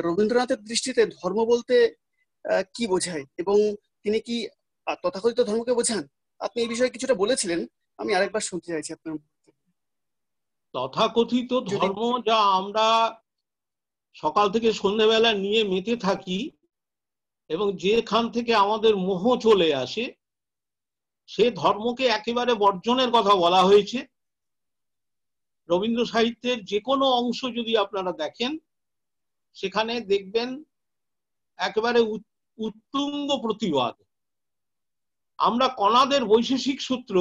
রবীন্দ্রনাথের দৃষ্টিতে ধর্ম বলতে কি বোঝায় এবং তিনি কি তথাকথিত ধর্মকে বোঝান? আপনি এই বিষয়ে কিছুটা বলেছিলেন, আমি আরেকবার শুনতে চাইছি আপনার। তথাকথিত ধর্ম যা আমরা সকাল থেকে সন্ধ্যেবেলা নিয়ে মেতে থাকি এবং যেখান থেকে আমাদের মোহ চলে আসে, সে ধর্মকে একেবারে বর্জনের কথা বলা হয়েছে। রবীন্দ্র সাহিত্যের যে কোনো অংশ যদি আপনারা দেখেন, সেখানে দেখবেন একেবারে উত্তুঙ্গ প্রতিবাদ। আমরা কণাদের বৈশেষিক সূত্র,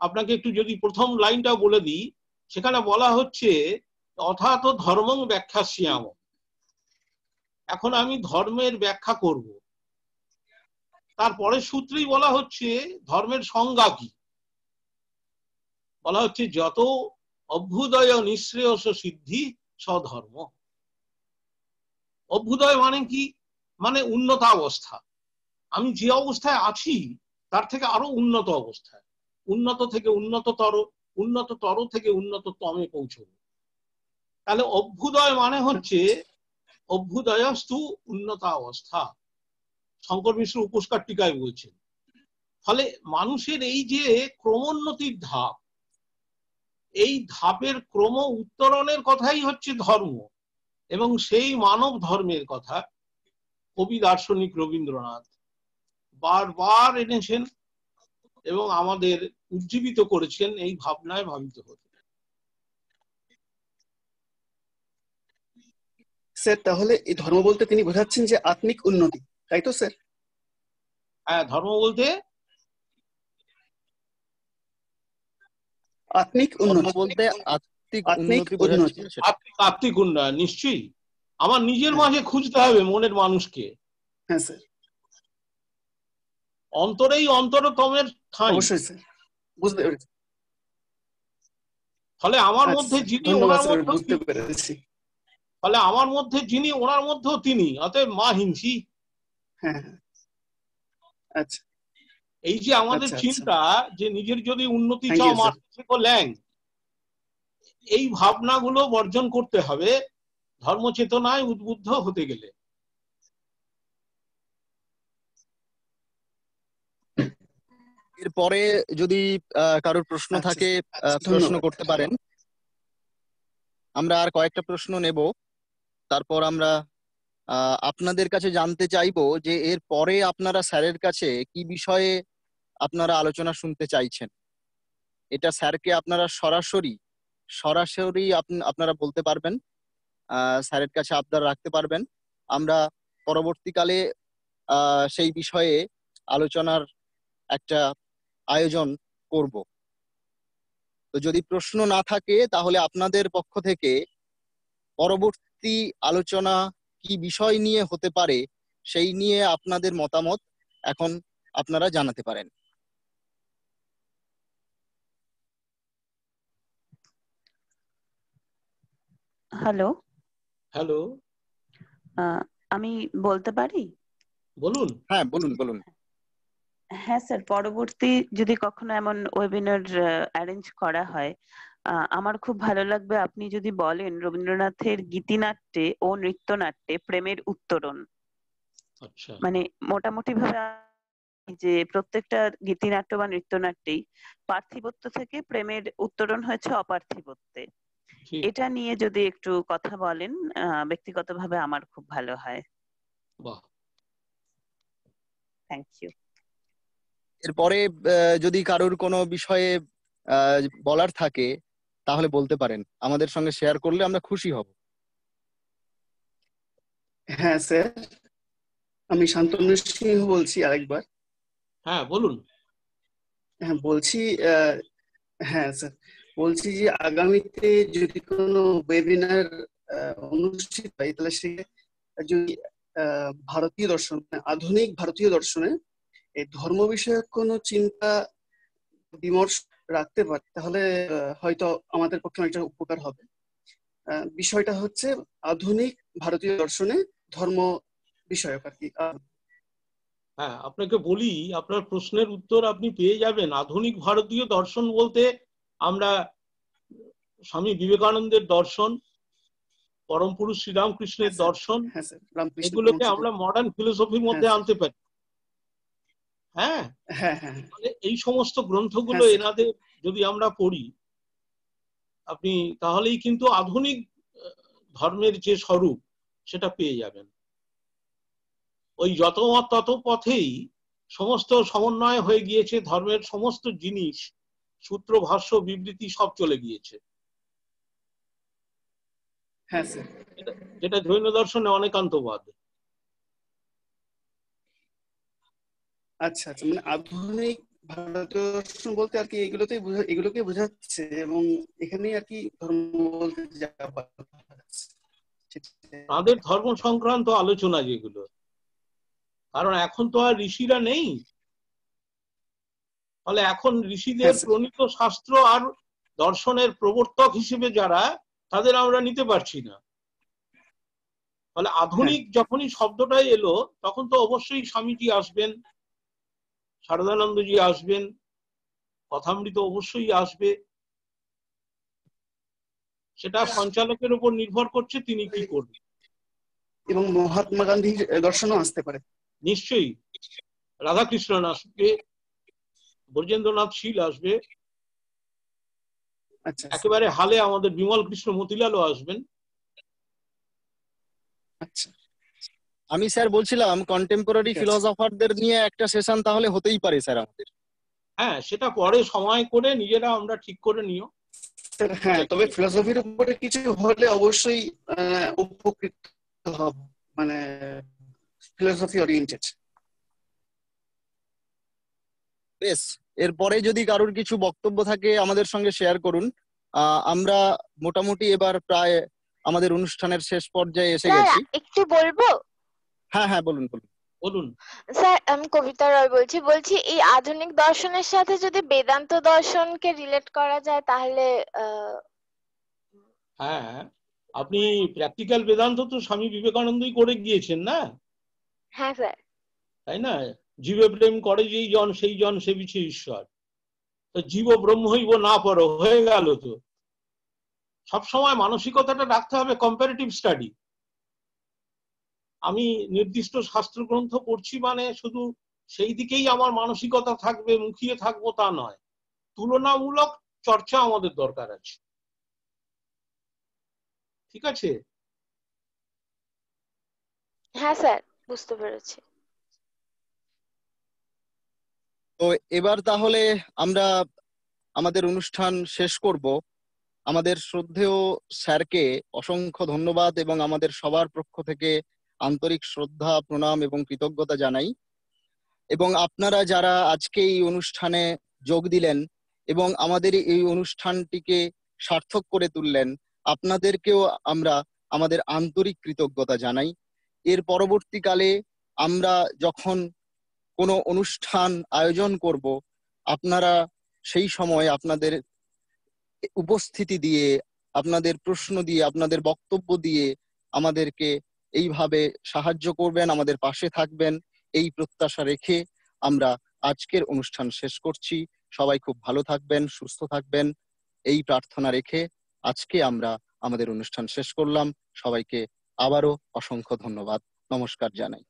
আপনাকে একটু যদি প্রথম লাইনটা বলে দিই, সেখানে বলা হচ্ছে অথাত ধর্মং ব্যাখ্যাস্যাম। এখন আমি ধর্মের ব্যাখ্যা করব, তারপরে সূত্রেই বলা হচ্ছে ধর্মের সংজ্ঞা কি। বলা হচ্ছে যত অভ্যুদয় নিঃশ্রেয়স সিদ্ধি স্বধর্ম। অভ্যুদয় মানে কি? মানে উন্নত অবস্থা। আমি যে অবস্থায় আছি তার থেকে আরো উন্নত অবস্থায়, উন্নত থেকে উন্নততর, উন্নততর থেকে উন্নততমে পৌঁছব। তাহলে অভ্যুদয় মানে হচ্ছে অভ্যুদয়স্তু উন্নত অবস্থা, শঙ্কর মিশ্র উপস্কার টিকায় বলছেন। ফলে মানুষের এই যে ক্রমোন্নতির ধাপ, এই ধাপের ক্রম উত্তরণের কথাই হচ্ছে ধর্ম, এবং সেই মানব ধর্মের কথা কবি দার্শনিক রবীন্দ্রনাথ বারবার এনেছেন এবং আমাদের উজ্জীবিত করেছেন এই ভাবনায় ভাবিত হতে। স্যার তাহলে এই ধর্ম বলতে তিনি বোঝাচ্ছেন যে আত্মিক উন্নতি, তাই তো স্যার? হ্যাঁ, ধর্ম বলতে আত্মিক উন্নতি বলতে আত্মিক উন্নতি, আত্মিক উন্নয়ন। নিশ্চয়ই আমার নিজের মাঝে খুঁজতে হবে মনের মানুষকে। হ্যাঁ স্যার, অন্তরেই অন্তরতমের ঠাঁই। অবশ্যই স্যার, বুঝতে পেরেছি। ফলে আমার মধ্যে যিনি ওনার মধ্যে, বুঝতে পেরেছি। ফলে আমার মধ্যে যিনি ওনার মধ্যেও তিনি, অতএব মা হিংসি। হ্যাঁ, আচ্ছা। এই যে আমাদের চিন্তা যে নিজের যদি উন্নতি চাও ল্যাং, এই ভাবনাগুলো বর্জন করতে হবে ধর্মচেতনায় উদ্বুদ্ধ হতে গেলে। এরপরে যদি কারোর প্রশ্ন থাকে প্রশ্ন করতে পারেন। আমরা আর কয়েকটা প্রশ্ন নেব, তারপর আমরা আপনাদের কাছে জানতে চাইবো যে এর পরে আপনারা স্যারের কাছে কি বিষয়ে আপনারা আলোচনা শুনতে চাইছেন। এটা স্যারকে আপনারা সরাসরি আপনারা বলতে পারবেন, স্যারের কাছে আবদার রাখতে পারবেন। আমরা পরবর্তীকালে সেই বিষয়ে আলোচনার একটা আয়োজন করব। তো যদি প্রশ্ন না থাকে তাহলে আপনাদের পক্ষ থেকে পরবর্তী আলোচনা কি বিষয় নিয়ে হতে পারে সেই নিয়ে আপনাদের মতামত এখন আপনারা জানাতে পারেন। হ্যালো হ্যালো, আমি বলতে পারি? বলুন। হ্যাঁ বলুন বলুন। হ্যাঁ স্যার, পরবর্তী যদি কখনো এমন ওয়েবিনার অ্যারেঞ্জ করা হয়, আমার খুব ভালো লাগবে আপনি যদি বলেন রবীন্দ্রনাথের গীতিনাট্যে ও নৃত্যনাট্যে প্রেমের উত্তরণ। আচ্ছা, মানে মোটামুটি ভাবে যে প্রত্যেকটা গীতিনাট্য বা নৃত্যনাট্যেই পার্থিবত্ব থেকে প্রেমের উত্তরণ হয়েছে অপার্থিবত্বে। এটা নিয়ে যদি একটু কথা বলেন ব্যক্তিগতভাবে আমার খুব ভালো হয়। বাহ, থ্যাংক ইউ। এরপরে যদি কারোর কোনো বিষয়ে বলার থাকে তাহলে বলতে পারেন, আমাদের সঙ্গে শেয়ার করলে আমরা খুশি হব। হ্যাঁ স্যার, আমি শান্তনু সিংহ বলছি আরেকবার। হ্যাঁ বলুন। হ্যাঁ বলছি, হ্যাঁ স্যার বলছি যে আগামীতে যদি কোনো ওয়েবিনার অনুষ্ঠিত হয় তাহলে সে যদি ভারতীয় দর্শন, আধুনিক ভারতীয় দর্শনে এই ধর্ম বিষয়ক কোনো চিন্তা বিমর্শ রাখতে পারে তাহলে হয়তো আমাদের পক্ষে অনেকটা উপকার হবে। বিষয়টা হচ্ছে আধুনিক ভারতীয় দর্শনে ধর্ম বিষয়ক আর কি। হ্যাঁ, আপনাকে বলি, আপনার প্রশ্নের উত্তর আপনি পেয়ে যাবেন। আধুনিক ভারতীয় দর্শন বলতে আমরা স্বামী বিবেকানন্দের দর্শন, পরম পুরুষ শ্রীরামকৃষ্ণের দর্শন, এগুলোকে আমরা মডার্ন ফিলোসফির মধ্যে আনতে পারি। হ্যাঁ, এই সমস্ত গ্রন্থগুলো এনাদের যদি আমরা পড়ি আপনি, তাহলেই কিন্তু আধুনিক ধর্মের যে স্বরূপ সেটা পেয়ে যাবেন। ওই যত মত তত পথেই সমস্ত সমন্বয় হয়ে গিয়েছে, ধর্মের সমস্ত জিনিস, সূত্র ভাষ্য বিবৃতি সব চলে গিয়েছে। হ্যাঁ স্যার, যেটা জৈন দর্শনে অনেকান্তবাদ। আচ্ছা আচ্ছা, মানে আধুনিক ভারতীয় দর্শন বলতে আর কি এগুলোকে বোঝাচ্ছে, এবং এখানেই আর কি ধর্ম বলতে তাদের ধর্ম সংক্রান্ত আলোচনা যেগুলো, কারণ এখন তো আর ঋষিরা নেই, ফলে এখন ঋষিদের প্রণীত শাস্ত্র আর দর্শনের প্রবর্তক হিসেবে যারা, তাদের আমরা নিতে পারছি না। ফলে আধুনিক যখনই শব্দটা এলো তখন তো অবশ্যই স্বামীজি আসবেন, শারদানন্দজি আসবেন, কথামৃত অবশ্যই আসবে। সেটা সঞ্চালকের উপর নির্ভর করছে তিনি কি করবেন। এবং মহাত্মা গান্ধীর দর্শনও আসতে পারে নিশ্চয়ই। রাধাকৃষ্ণন আসবে, ব্রজেন্দ্রনাথ শীল আসবে, একেবারে হালে আমাদের বিমল কৃষ্ণ মতিলালও আসবেন। আচ্ছা, আমি স্যার বলছিলাম কন্টেম্পোরারি ফিলোসফারদের নিয়ে একটা সেশন তাহলে হতেই পারে স্যার আমাদের। হ্যাঁ, সেটা পরে সময় করে নিজেরা আমরা ঠিক করে নিও। হ্যাঁ, তবে ফিলোসফির উপরে কিছু হলে অবশ্যই উপকৃত হব, মানে ফিলোসফি ওরিয়েন্টেড। বেশ, এরপরে যদি কারোর কিছু বক্তব্য থাকে আমাদের সঙ্গে শেয়ার করুন। আমরা মোটামুটি এবার প্রায় আমাদের অনুষ্ঠানের শেষ পর্যায়ে এসে গেছি। একটু বলবো? হ্যাঁ হ্যাঁ, বলুন বলুন বলুন। স্যার, আমি কবিতা রয় বলছি এই আধুনিক দর্শনের সাথে যদি বেদান্ত দর্শনকে রিলেট করা যায় তাহলে হ্যাঁ, আপনি প্র্যাকটিক্যাল বেদান্ত তো স্বামী বিবেকানন্দই করে গিয়েছেন না? হ্যাঁ স্যার। তাই না? জীবে প্রেম করে যেই জন সেই জন সেবিছে ঈশ্বর। তো জীব ব্রহ্মইব না পর হয়ে গেল। তো সবসময় মানসিকতাটা রাখতে হবে কম্পারেটিভ স্টাডি। আমি নির্দিষ্ট শাস্ত্র গ্রন্থ পড়ছি মানে শুধু সেই দিকেই আমার মানসিকতা থাকবে, মুখিয়ে থাকবো তা নয়। তুলনামূলক চর্চা আমাদের দরকার আছে। ঠিক আছে? হ্যাঁ স্যার, বুঝতে পেরেছি। তো এবার তাহলে আমরা আমাদের অনুষ্ঠান শেষ করব। আমাদের শ্রদ্ধেয় স্যারকে অসংখ্য ধন্যবাদ এবং আমাদের সবার পক্ষ থেকে আন্তরিক শ্রদ্ধা, প্রণাম এবং কৃতজ্ঞতা জানাই। এবং আপনারা যারা আজকে এই অনুষ্ঠানে যোগ দিলেন এবং আমাদের এই অনুষ্ঠানটিকে সার্থক করে তুললেন, আপনাদেরকেও আমরা আমাদের আন্তরিক কৃতজ্ঞতা জানাই। এর পরবর্তীকালে আমরা যখন কোনো অনুষ্ঠান আয়োজন করব, আপনারা সেই সময় আপনাদের উপস্থিতি দিয়ে, আপনাদের প্রশ্ন দিয়ে, আপনাদের বক্তব্য দিয়ে আমাদেরকে এইভাবে সাহায্য করবেন, আমাদের পাশে থাকবেন, এই প্রত্যাশা রেখে আমরা আজকের অনুষ্ঠান শেষ করছি। সবাই খুব ভালো থাকবেন, সুস্থ থাকবেন, এই প্রার্থনা রেখে আজকে আমরা আমাদের অনুষ্ঠান শেষ করলাম। সবাইকে আবারও অসংখ্য ধন্যবাদ, নমস্কার জানাই।